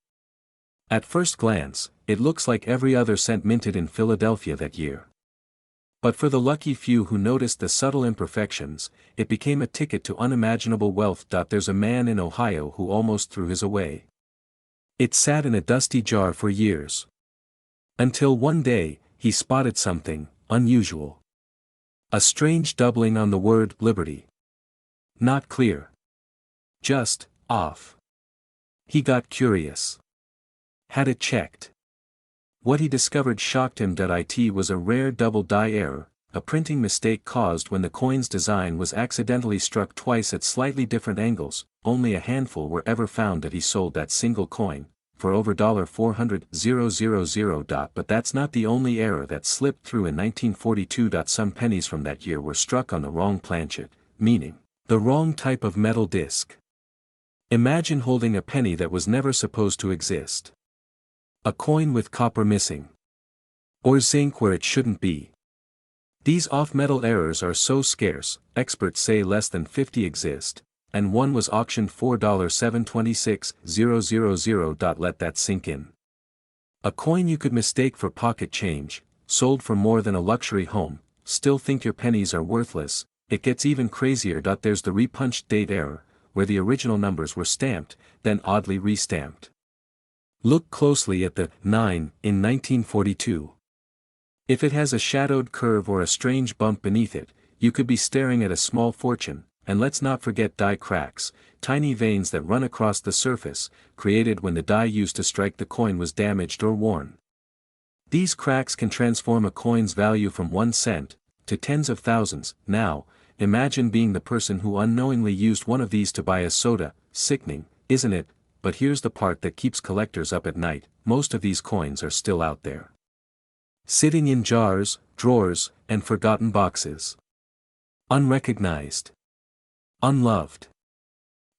At first glance, it looks like every other cent minted in Philadelphia that year. But for the lucky few who noticed the subtle imperfections, it became a ticket to unimaginable wealth. There's a man in Ohio who almost threw his away. It sat in a dusty jar for years. Until one day, he spotted something unusual. A strange doubling on the word liberty. Not clear. Just off. He got curious. Had it checked. What he discovered shocked him. It was a rare double die error, a printing mistake caused when the coin's design was accidentally struck twice at slightly different angles. Only a handful were ever found. He sold that single coin for over $400,000. But that's not the only error that slipped through in 1942. Some pennies from that year were struck on the wrong planchet, meaning the wrong type of metal disc. Imagine holding a penny that was never supposed to exist. A coin with copper missing. Or zinc where it shouldn't be. These off-metal errors are so scarce, experts say less than 50 exist, and one was auctioned $4,726,000. Let that sink in. A coin you could mistake for pocket change, sold for more than a luxury home, still think your pennies are worthless. It gets even crazier. There's the repunched date error, where the original numbers were stamped, then oddly restamped. Look closely at the 9 in 1942. If it has a shadowed curve or a strange bump beneath it, you could be staring at a small fortune. And let's not forget die cracks, tiny veins that run across the surface, created when the die used to strike the coin was damaged or worn. These cracks can transform a coin's value from 1 cent to tens of thousands. Now, imagine being the person who unknowingly used one of these to buy a soda. Sickening, isn't it? But here's the part that keeps collectors up at night. Most of these coins are still out there. Sitting in jars, drawers, and forgotten boxes. Unrecognized. Unloved.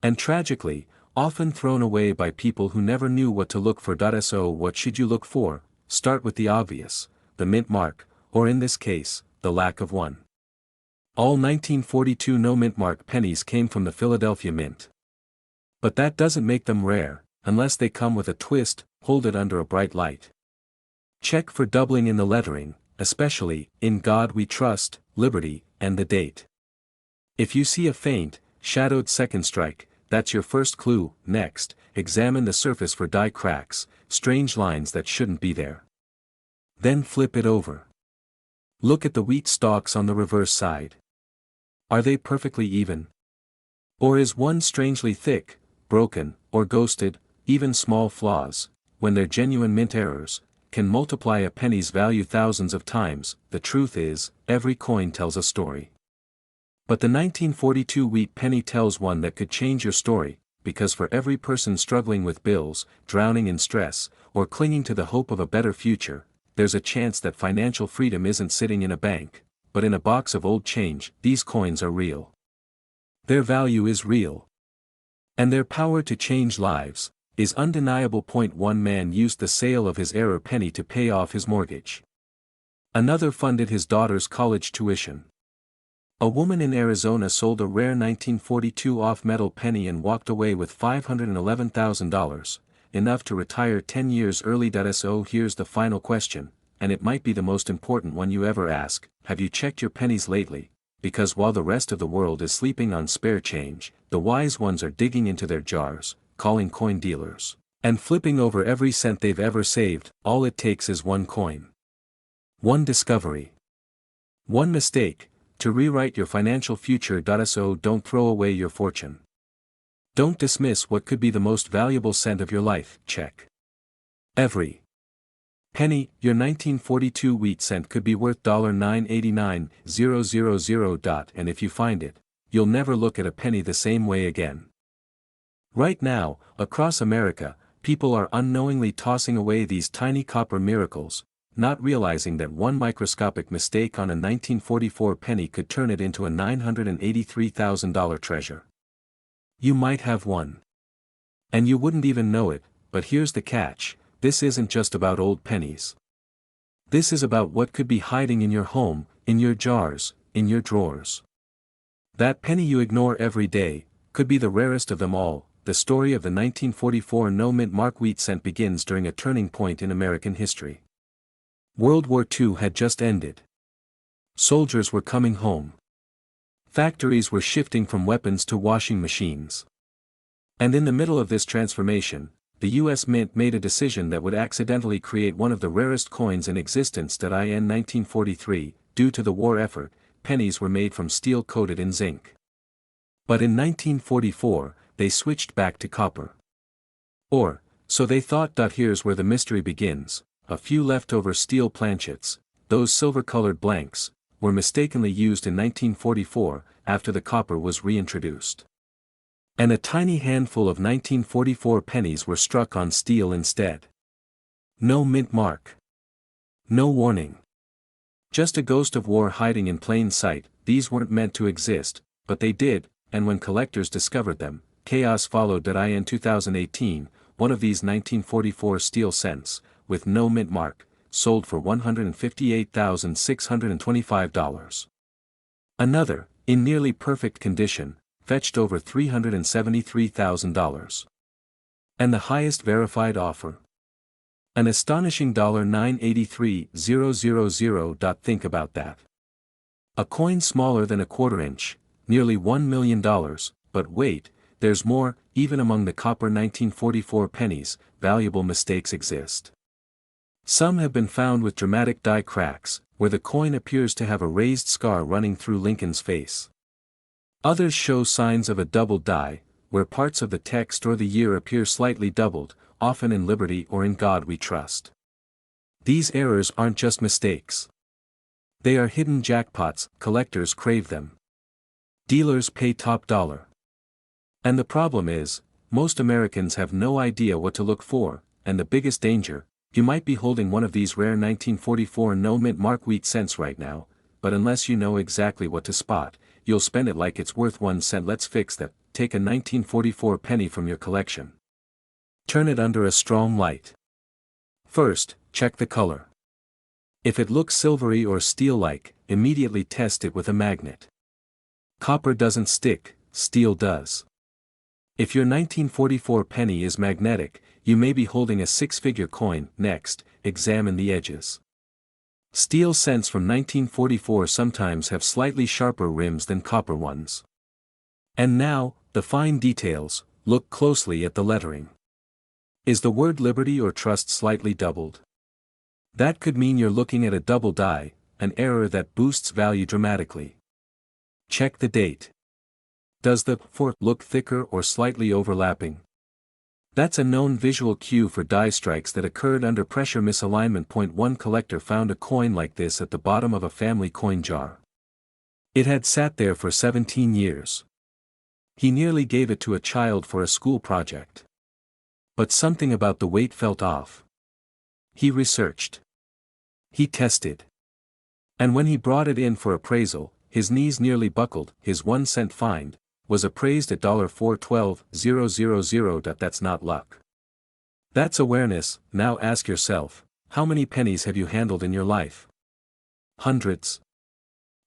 And tragically, often thrown away by people who never knew what to look for. So what should you look for? Start with the obvious, the mint mark, or in this case, the lack of one. All 1942 no mint mark pennies came from the Philadelphia Mint. But that doesn't make them rare, unless they come with a twist. Hold it under a bright light. Check for doubling in the lettering, especially, "In God We Trust," "Liberty," and the date. If you see a faint, shadowed second strike, that's your first clue. Next, examine the surface for die cracks, strange lines that shouldn't be there. Then flip it over. Look at the wheat stalks on the reverse side. Are they perfectly even? Or is one strangely thick, broken, or ghosted? Even small flaws, when they're genuine mint errors, can multiply a penny's value thousands of times. The truth is, every coin tells a story. But the 1942 wheat penny tells one that could change your story, because for every person struggling with bills, drowning in stress, or clinging to the hope of a better future, there's a chance that financial freedom isn't sitting in a bank, but in a box of old change. These coins are real. Their value is real. And their power to change lives is undeniable. One man used the sale of his error penny to pay off his mortgage. Another funded his daughter's college tuition. A woman in Arizona sold a rare 1942 off-metal penny and walked away with $511,000, enough to retire 10 years early. So here's the final question, and it might be the most important one you ever ask: have you checked your pennies lately? Because while the rest of the world is sleeping on spare change, the wise ones are digging into their jars, calling coin dealers, and flipping over every cent they've ever saved. All it takes is one coin, one discovery, one mistake, to rewrite your financial future. So don't throw away your fortune. Don't dismiss what could be the most valuable cent of your life. Check every penny. Your 1942 wheat cent could be worth $989,000. And if you find it, you'll never look at a penny the same way again. Right now, across America, people are unknowingly tossing away these tiny copper miracles, not realizing that one microscopic mistake on a 1944 penny could turn it into a $983,000 treasure. You might have one, and you wouldn't even know it. But here's the catch: this isn't just about old pennies. This is about what could be hiding in your home, in your jars, in your drawers. That penny you ignore every day could be the rarest of them all. The story of the 1944 no-mint mark wheat cent begins during a turning point in American history. World War II had just ended. Soldiers were coming home. Factories were shifting from weapons to washing machines. And in the middle of this transformation, the U.S. Mint made a decision that would accidentally create one of the rarest coins in existence. In 1943, due to the war effort, pennies were made from steel coated in zinc. But in 1944, they switched back to copper. Or, so they thought. Here's where the mystery begins: a few leftover steel planchets, those silver-colored blanks, were mistakenly used in 1944, after the copper was reintroduced. And a tiny handful of 1944 pennies were struck on steel instead. No mint mark. No warning. Just a ghost of war hiding in plain sight. These weren't meant to exist, but they did, and when collectors discovered them, chaos followed. In 2018, one of these 1944 steel cents, with no mint mark, sold for $158,625. Another, in nearly perfect condition, fetched over $373,000. And the highest verified offer? An astonishing $983,000. Think about that. A coin smaller than a quarter-inch, nearly $1 million. But wait, there's more. Even among the copper 1944 pennies, valuable mistakes exist. Some have been found with dramatic die cracks, where the coin appears to have a raised scar running through Lincoln's face. Others show signs of a double die, where parts of the text or the year appear slightly doubled, often in Liberty or In God We Trust. These errors aren't just mistakes. They are hidden jackpots. Collectors crave them. Dealers pay top dollar. And the problem is, most Americans have no idea what to look for, and the biggest danger: you might be holding one of these rare 1944 no-mint mark wheat cents right now, but unless you know exactly what to spot, you'll spend it like it's worth 1 cent. Let's fix that. Take a 1944 penny from your collection. Turn it under a strong light. First, check the color. If it looks silvery or steel-like, immediately test it with a magnet. Copper doesn't stick, steel does. If your 1944 penny is magnetic, you may be holding a six-figure coin. Next, examine the edges. Steel cents from 1944 sometimes have slightly sharper rims than copper ones. And now, the fine details. Look closely at the lettering. Is the word Liberty or Trust slightly doubled? That could mean you're looking at a double die, an error that boosts value dramatically. Check the date. Does the "for" look thicker or slightly overlapping? That's a known visual cue for die strikes that occurred under pressure misalignment. One collector found a coin like this at the bottom of a family coin jar. It had sat there for 17 years. He nearly gave it to a child for a school project. But something about the weight felt off. He researched. He tested. And when he brought it in for appraisal, his knees nearly buckled. His 1 cent find was appraised at $412,000. That's not luck. That's awareness. Now ask yourself, how many pennies have you handled in your life? Hundreds?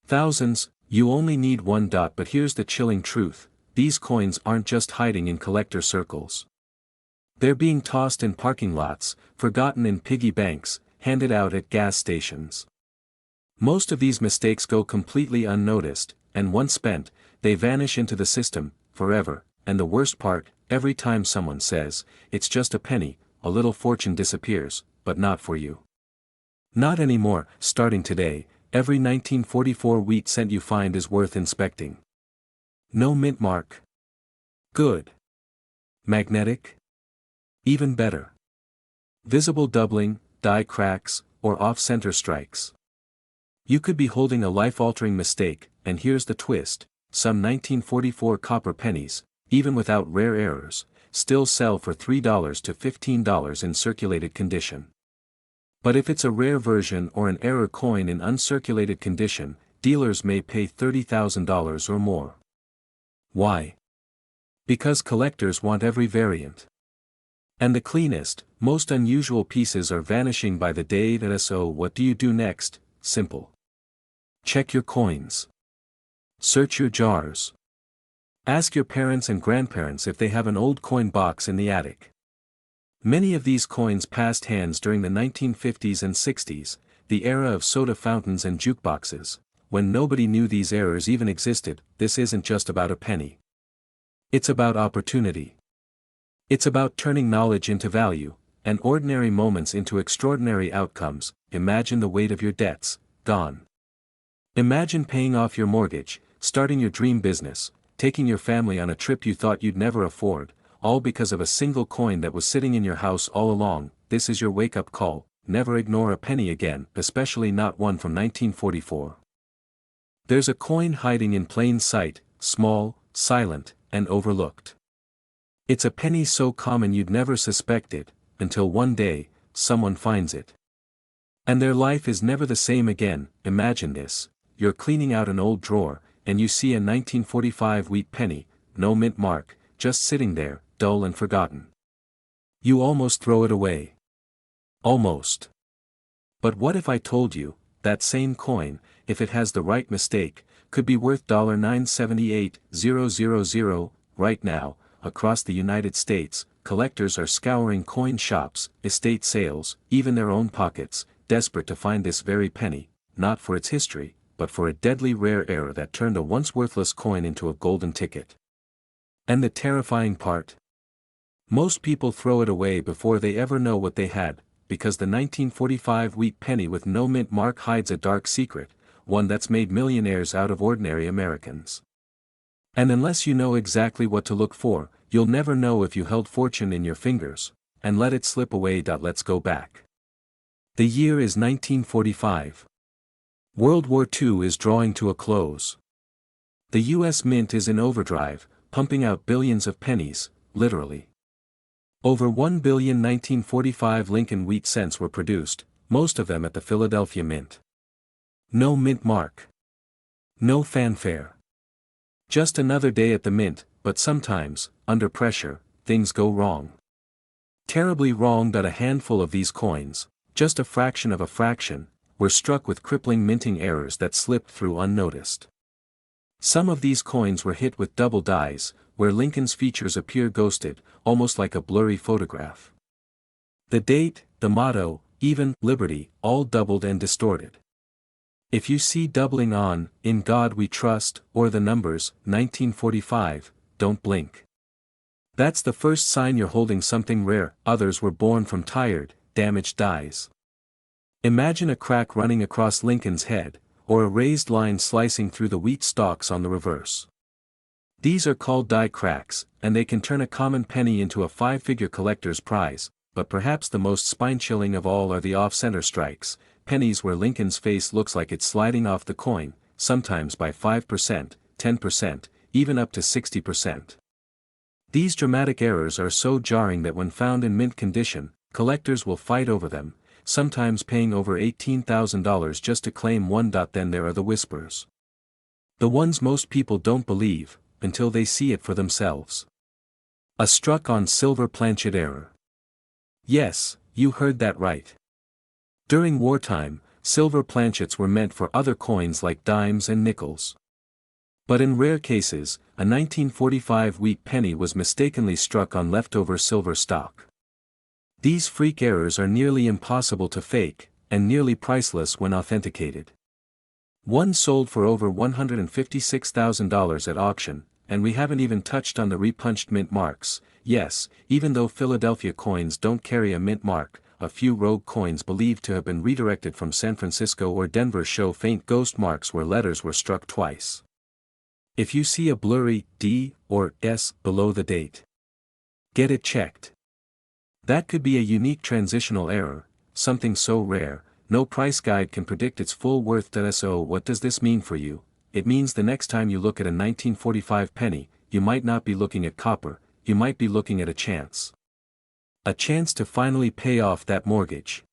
Thousands? You only need one dot, but here's the chilling truth, these coins aren't just hiding in collector circles. They're being tossed in parking lots, forgotten in piggy banks, handed out at gas stations. Most of these mistakes go completely unnoticed, and once spent, they vanish into the system, forever, and the worst part, every time someone says, "It's just a penny," a little fortune disappears, but not for you. Not anymore. Starting today, every 1944 wheat cent you find is worth inspecting. No mint mark. Good. Magnetic? Even better. Visible doubling, die cracks, or off-center strikes. You could be holding a life-altering mistake, and here's the twist, some 1944 copper pennies, even without rare errors, still sell for $3 to $15 in circulated condition. But if it's a rare version or an error coin in uncirculated condition, dealers may pay $30,000 or more. Why? Because collectors want every variant. And the cleanest, most unusual pieces are vanishing by the day. So what do you do next? Simple. Check your coins. Search your jars. Ask your parents and grandparents if they have an old coin box in the attic. Many of these coins passed hands during the 1950s and 60s, the era of soda fountains and jukeboxes, when nobody knew these errors even existed. This isn't just about a penny. It's about opportunity. It's about turning knowledge into value, and ordinary moments into extraordinary outcomes. Imagine the weight of your debts, gone. Imagine paying off your mortgage, starting your dream business, taking your family on a trip you thought you'd never afford, all because of a single coin that was sitting in your house all along. This is your wake-up call. Never ignore a penny again, especially not one from 1944. There's a coin hiding in plain sight, small, silent, and overlooked. It's a penny so common you'd never suspect it, until one day, someone finds it. And their life is never the same again. Imagine this, you're cleaning out an old drawer, and you see a 1945 wheat penny, no mint mark, just sitting there, dull and forgotten. You almost throw it away. Almost. But what if I told you, that same coin, if it has the right mistake, could be worth $978,000 right now? Across the United States, collectors are scouring coin shops, estate sales, even their own pockets, desperate to find this very penny, not for its history, but for a deadly rare error that turned a once worthless coin into a golden ticket. And the terrifying part? Most people throw it away before they ever know what they had, because the 1945 wheat penny with no mint mark hides a dark secret, one that's made millionaires out of ordinary Americans. And unless you know exactly what to look for, you'll never know if you held fortune in your fingers, and let it slip away. Let's go back. The year is 1945. World War II is drawing to a close. The US Mint is in overdrive, pumping out billions of pennies, literally. Over 1 billion 1945 Lincoln wheat cents were produced, most of them at the Philadelphia Mint. No mint mark. No fanfare. Just another day at the mint, but sometimes, under pressure, things go wrong. Terribly wrong. A handful of these coins, just a fraction of a fraction, were struck with crippling minting errors that slipped through unnoticed. Some of these coins were hit with double dies, where Lincoln's features appear ghosted, almost like a blurry photograph. The date, the motto, even Liberty, all doubled and distorted. If you see doubling on "In God We Trust" or the numbers 1945, don't blink. That's the first sign you're holding something rare. Others were born from tired, damaged dies. Imagine a crack running across Lincoln's head, or a raised line slicing through the wheat stalks on the reverse. These are called die cracks, and they can turn a common penny into a five-figure collector's prize, but perhaps the most spine-chilling of all are the off-center strikes, pennies where Lincoln's face looks like it's sliding off the coin, sometimes by 5%, 10%, even up to 60%. These dramatic errors are so jarring that when found in mint condition, collectors will fight over them, sometimes paying over $18,000 just to claim one. Then there are the whispers. The ones most people don't believe, until they see it for themselves. A struck-on silver planchet error. Yes, you heard that right. During wartime, silver planchets were meant for other coins like dimes and nickels. But in rare cases, a 1945 wheat penny was mistakenly struck on leftover silver stock. These freak errors are nearly impossible to fake, and nearly priceless when authenticated. One sold for over $156,000 at auction, and we haven't even touched on the repunched mint marks. Yes, even though Philadelphia coins don't carry a mint mark, a few rogue coins believed to have been redirected from San Francisco or Denver show faint ghost marks where letters were struck twice. If you see a blurry D or S below the date, get it checked. That could be a unique transitional error, something so rare, no price guide can predict its full worth. So what does this mean for you? It means the next time you look at a 1945 penny, you might not be looking at copper, you might be looking at a chance. A chance to finally pay off that mortgage.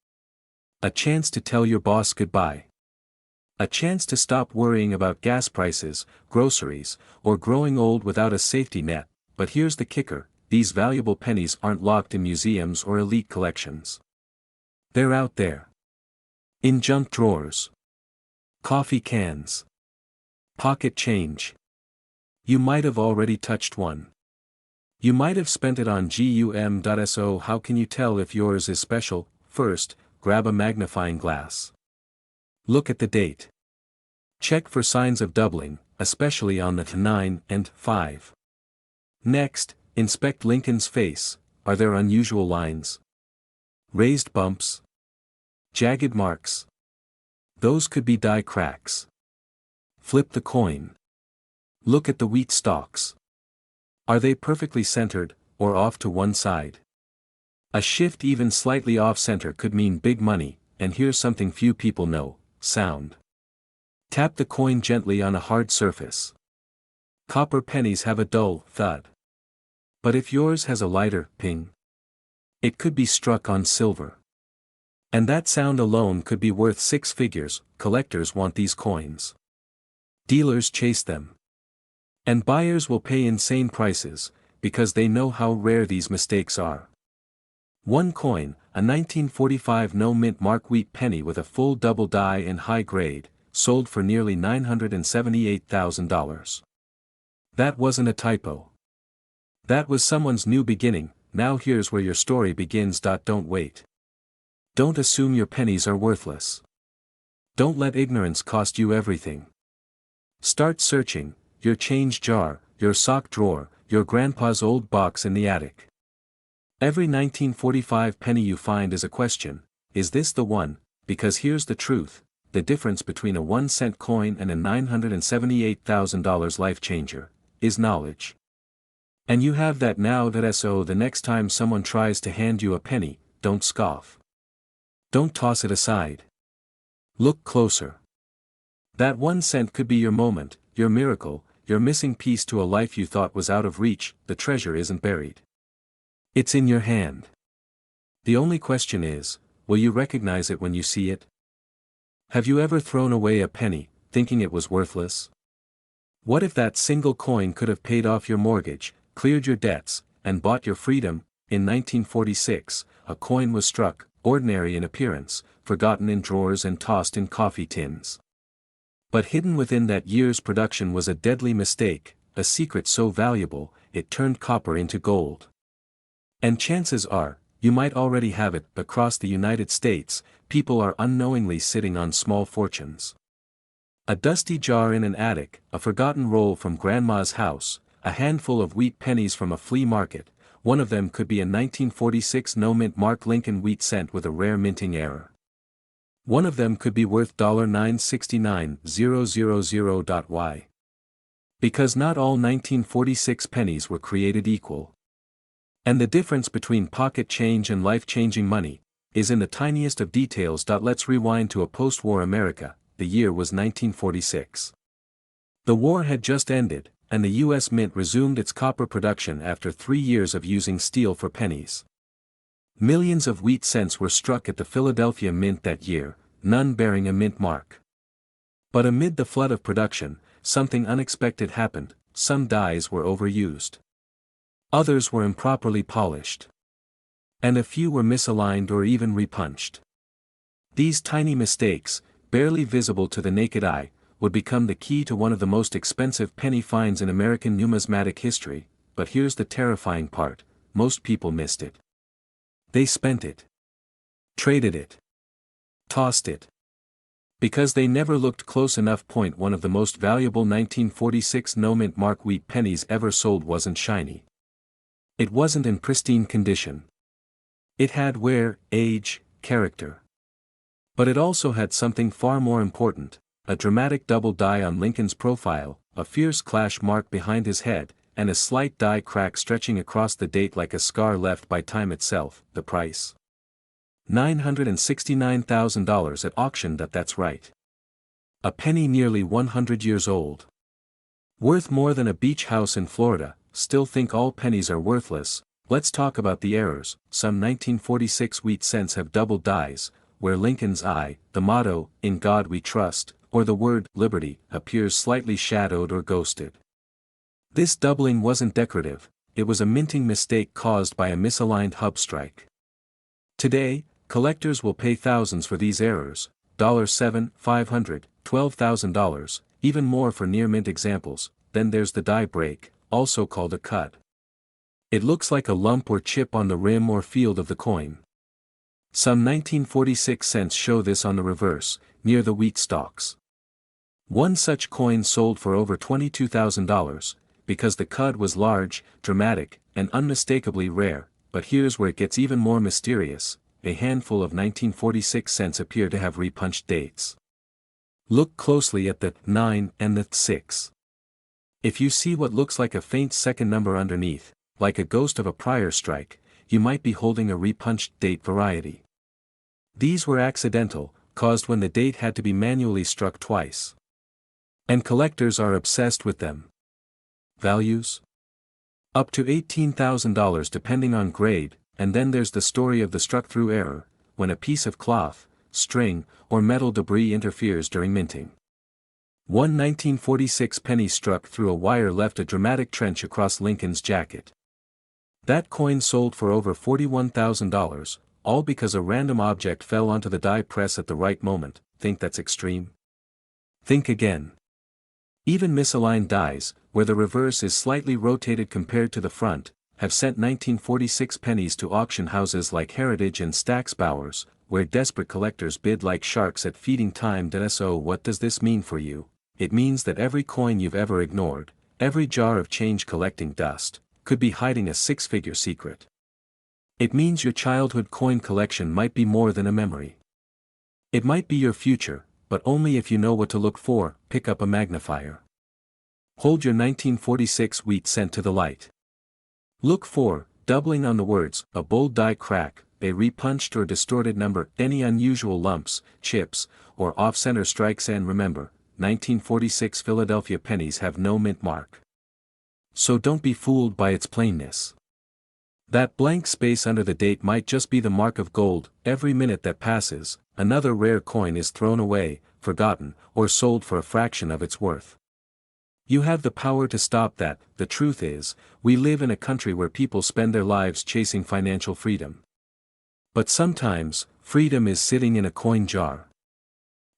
A chance to tell your boss goodbye. A chance to stop worrying about gas prices, groceries, or growing old without a safety net. But here's the kicker, these valuable pennies aren't locked in museums or elite collections. They're out there. In junk drawers. Coffee cans. Pocket change. You might have already touched one. You might have spent it on gum.so. How can you tell if yours is special? First, grab a magnifying glass. Look at the date. Check for signs of doubling, especially on the 9 and 5. Next, inspect Lincoln's face. Are there unusual lines? Raised bumps? Jagged marks? Those could be die cracks. Flip the coin. Look at the wheat stalks. Are they perfectly centered, or off to one side? A shift even slightly off-center could mean big money, and here's something few people know, sound. Tap the coin gently on a hard surface. Copper pennies have a dull thud. But if yours has a lighter ping, it could be struck on silver. And that sound alone could be worth six figures. Collectors want these coins. Dealers chase them. And buyers will pay insane prices, because they know how rare these mistakes are. One coin, a 1945 no-mint mark wheat penny with a full double die in high grade, sold for nearly $978,000. That wasn't a typo. That was someone's new beginning. Now here's where your story begins. Don't wait. Don't assume your pennies are worthless. Don't let ignorance cost you everything. Start searching, your change jar, your sock drawer, your grandpa's old box in the attic. Every 1945 penny you find is a question, is this the one? Because here's the truth, the difference between a 1-cent coin and a $978,000 life changer, is knowledge. And you have that now. So the next time someone tries to hand you a penny, don't scoff. Don't toss it aside. Look closer. That 1 cent could be your moment, your miracle, your missing piece to a life you thought was out of reach. The treasure isn't buried. It's in your hand. The only question is, will you recognize it when you see it? Have you ever thrown away a penny, thinking it was worthless? What if that single coin could have paid off your mortgage, cleared your debts, and bought your freedom? In 1946, a coin was struck, ordinary in appearance, forgotten in drawers and tossed in coffee tins. But hidden within that year's production was a deadly mistake, a secret so valuable, it turned copper into gold. And chances are, you might already have it. Across the United States, people are unknowingly sitting on small fortunes. A dusty jar in an attic, a forgotten roll from grandma's house, a handful of wheat pennies from a flea market. One of them could be a 1946 no-mint mark Lincoln wheat cent with a rare minting error. One of them could be worth $969,000. Why? Because not all 1946 pennies were created equal. And the difference between pocket change and life-changing money is in the tiniest of details. Let's rewind to a post-war America. The year was 1946. The war had just ended, and the U.S. Mint resumed its copper production after 3 years of using steel for pennies. Millions of wheat cents were struck at the Philadelphia Mint that year, none bearing a mint mark. But amid the flood of production, something unexpected happened. Some dies were overused. Others were improperly polished. And a few were misaligned or even repunched. These tiny mistakes, barely visible to the naked eye, would become the key to one of the most expensive penny finds in American numismatic history, but here's the terrifying part: most people missed it. They spent it. Traded it. Tossed it. Because they never looked close enough. One of the most valuable 1946 no-mint mark wheat pennies ever sold wasn't shiny. It wasn't in pristine condition. It had wear, age, character. But it also had something far more important: a dramatic double die on Lincoln's profile, a fierce clash mark behind his head, and a slight die crack stretching across the date like a scar left by time itself. The price? $969,000 at auction. That's right. A penny nearly 100 years old. Worth more than a beach house in Florida. Still think all pennies are worthless? Let's talk about the errors. Some 1946 wheat cents have double dies, where Lincoln's I, the motto, "In God We Trust," or the word, "Liberty," appears slightly shadowed or ghosted. This doubling wasn't decorative, it was a minting mistake caused by a misaligned hub strike. Today, collectors will pay thousands for these errors: $7, $500, $12,000, even more for near-mint examples. Then there's the die break, also called a cut. It looks like a lump or chip on the rim or field of the coin. Some 1946 cents show this on the reverse, near the wheat stalks. One such coin sold for over $22,000, because the cut was large, dramatic, and unmistakably rare. But here's where it gets even more mysterious: a handful of 1946 cents appear to have repunched dates. Look closely at the 9 and the 6. If you see what looks like a faint second number underneath, like a ghost of a prior strike, you might be holding a repunched date variety. These were accidental, caused when the date had to be manually struck twice. And collectors are obsessed with them. Values? Up to $18,000 depending on grade. And then there's the story of the struck-through error, when a piece of cloth, string, or metal debris interferes during minting. One 1946 penny struck through a wire left a dramatic trench across Lincoln's jacket. That coin sold for over $41,000, all because a random object fell onto the die press at the right moment. Think that's extreme? Think again. Even misaligned dies, where the reverse is slightly rotated compared to the front, have sent 1946 pennies to auction houses like Heritage and Stack's Bowers, where desperate collectors bid like sharks at feeding time. So what does this mean for you? It means that every coin you've ever ignored, every jar of change collecting dust, could be hiding a six-figure secret. It means your childhood coin collection might be more than a memory. It might be your future, but only if you know what to look for. Pick up a magnifier. Hold your 1946 wheat cent to the light. Look for, doubling on the words, a bold die crack, a repunched or distorted number, any unusual lumps, chips, or off-center strikes. And remember, 1946 Philadelphia pennies have no mint mark. So don't be fooled by its plainness. That blank space under the date might just be the mark of gold. Every minute that passes, another rare coin is thrown away, forgotten, or sold for a fraction of its worth. You have the power to stop that. The truth is, we live in a country where people spend their lives chasing financial freedom. But sometimes, freedom is sitting in a coin jar.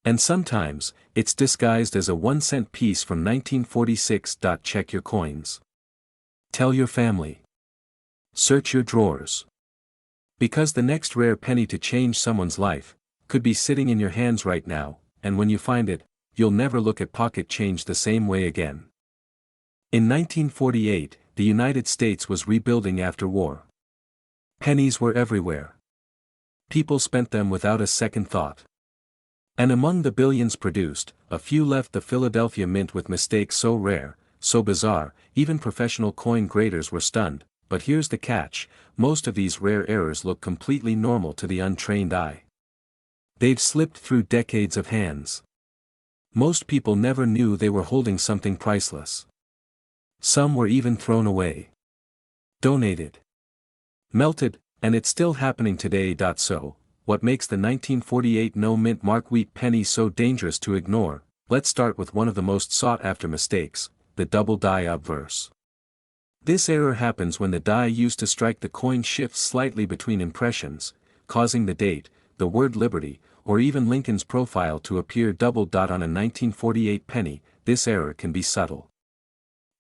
And sometimes, it's disguised as a 1-cent piece from 1946. Check your coins. Tell your family. Search your drawers. Because the next rare penny to change someone's life could be sitting in your hands right now, and when you find it, you'll never look at pocket change the same way again. In 1948, the United States was rebuilding after war. Pennies were everywhere. People spent them without a second thought. And among the billions produced, a few left the Philadelphia Mint with mistakes so rare, so bizarre, even professional coin graders were stunned. But here's the catch: most of these rare errors look completely normal to the untrained eye. They've slipped through decades of hands. Most people never knew they were holding something priceless. Some were even thrown away. Donated. Melted, and it's still happening today. So, what makes the 1948 no-mint mark wheat penny so dangerous to ignore? Let's start with one of the most sought-after mistakes, the double die obverse. This error happens when the die used to strike the coin shifts slightly between impressions, causing the date, the word Liberty, or even Lincoln's profile to appear doubled. On a 1948 penny, this error can be subtle.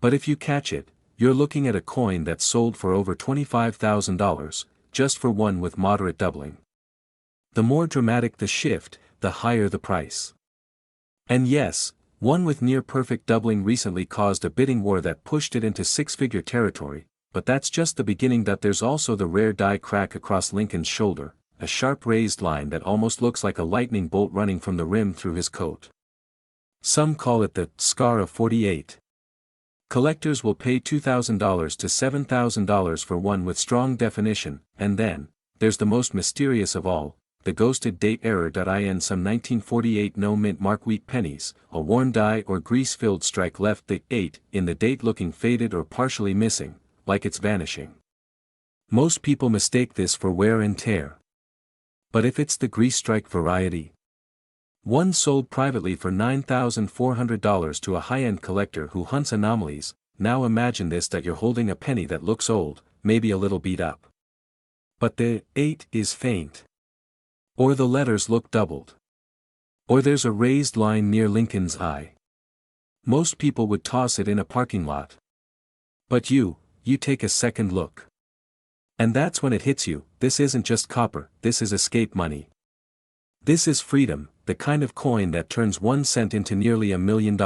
But if you catch it, you're looking at a coin that's sold for over $25,000, just for one with moderate doubling. The more dramatic the shift, the higher the price. And yes, one with near-perfect doubling recently caused a bidding war that pushed it into six-figure territory, but that's just the beginning. There's also the rare die crack across Lincoln's shoulder, a sharp raised line that almost looks like a lightning bolt running from the rim through his coat. Some call it the scar of 48. Collectors will pay $2,000 to $7,000 for one with strong definition, and then, there's the most mysterious of all, the ghosted date error. In some 1948 no-mint mark wheat pennies, a worn die or grease-filled strike left the 8 in the date looking faded or partially missing, like it's vanishing. Most people mistake this for wear and tear. But if it's the grease strike variety, one sold privately for $9,400 to a high-end collector who hunts anomalies. Now imagine this: that you're holding a penny that looks old, maybe a little beat up. But the 8 is faint. Or the letters look doubled. Or there's a raised line near Lincoln's eye. Most people would toss it in a parking lot. But you take a second look. And that's when it hits you: this isn't just copper, this is escape money. This is freedom, the kind of coin that turns 1 cent into nearly $1 million.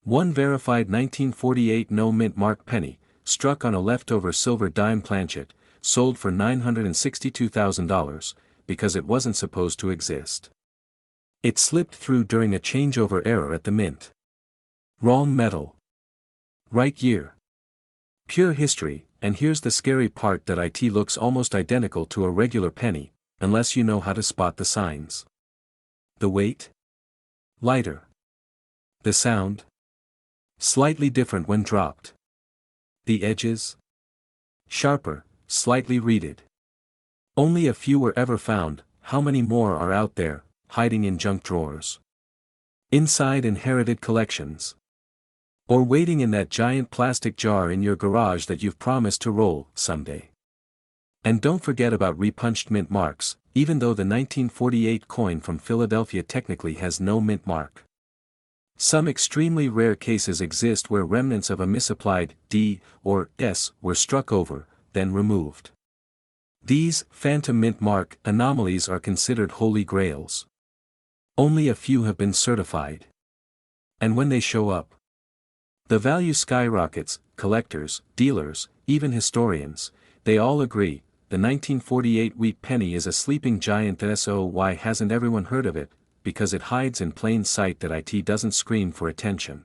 One verified 1948 no-mint mark penny, struck on a leftover silver dime planchet, sold for $962,000, because it wasn't supposed to exist. It slipped through during a changeover error at the mint. Wrong metal. Right year. Pure history. And here's the scary part: that it looks almost identical to a regular penny, unless you know how to spot the signs. The weight? Lighter. The sound? Slightly different when dropped. The edges? Sharper, slightly reeded. Only a few were ever found. How many more are out there, hiding in junk drawers? Inside inherited collections? Or waiting in that giant plastic jar in your garage that you've promised to roll someday? And don't forget about repunched mint marks, even though the 1948 coin from Philadelphia technically has no mint mark. Some extremely rare cases exist where remnants of a misapplied D or S were struck over, then removed. These phantom mint mark anomalies are considered holy grails. Only a few have been certified. And when they show up, the value skyrockets. Collectors, dealers, even historians, they all agree, the 1948 wheat penny is a sleeping giant. So why hasn't everyone heard of it? Because it hides in plain sight. It doesn't scream for attention.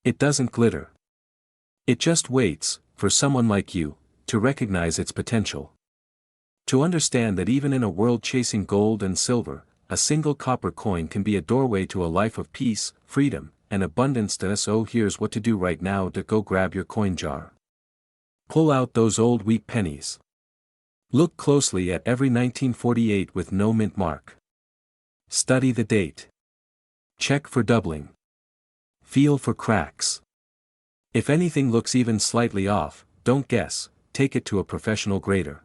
It doesn't glitter. It just waits, for someone like you, to recognize its potential. To understand that even in a world chasing gold and silver, a single copper coin can be a doorway to a life of peace, freedom, and abundance. So here's what to do right now: go grab your coin jar. Pull out those old wheat pennies. Look closely at every 1948 with no mint mark. Study the date. Check for doubling. Feel for cracks. If anything looks even slightly off, don't guess, take it to a professional grader.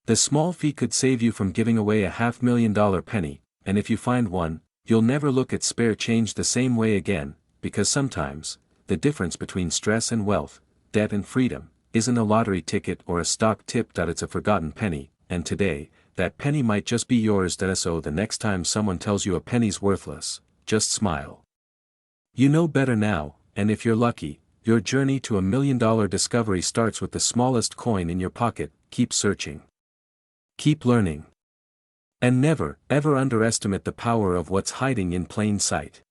The small fee could save you from giving away a $500,000 penny, and if you find one, you'll never look at spare change the same way again, because sometimes, the difference between stress and wealth, debt and freedom, isn't a lottery ticket or a stock tip. It's a forgotten penny, and today, that penny might just be yours. So the next time someone tells you a penny's worthless, just smile. You know better now, and if you're lucky, your journey to $1 million discovery starts with the smallest coin in your pocket. Keep searching. Keep learning. And never, ever underestimate the power of what's hiding in plain sight.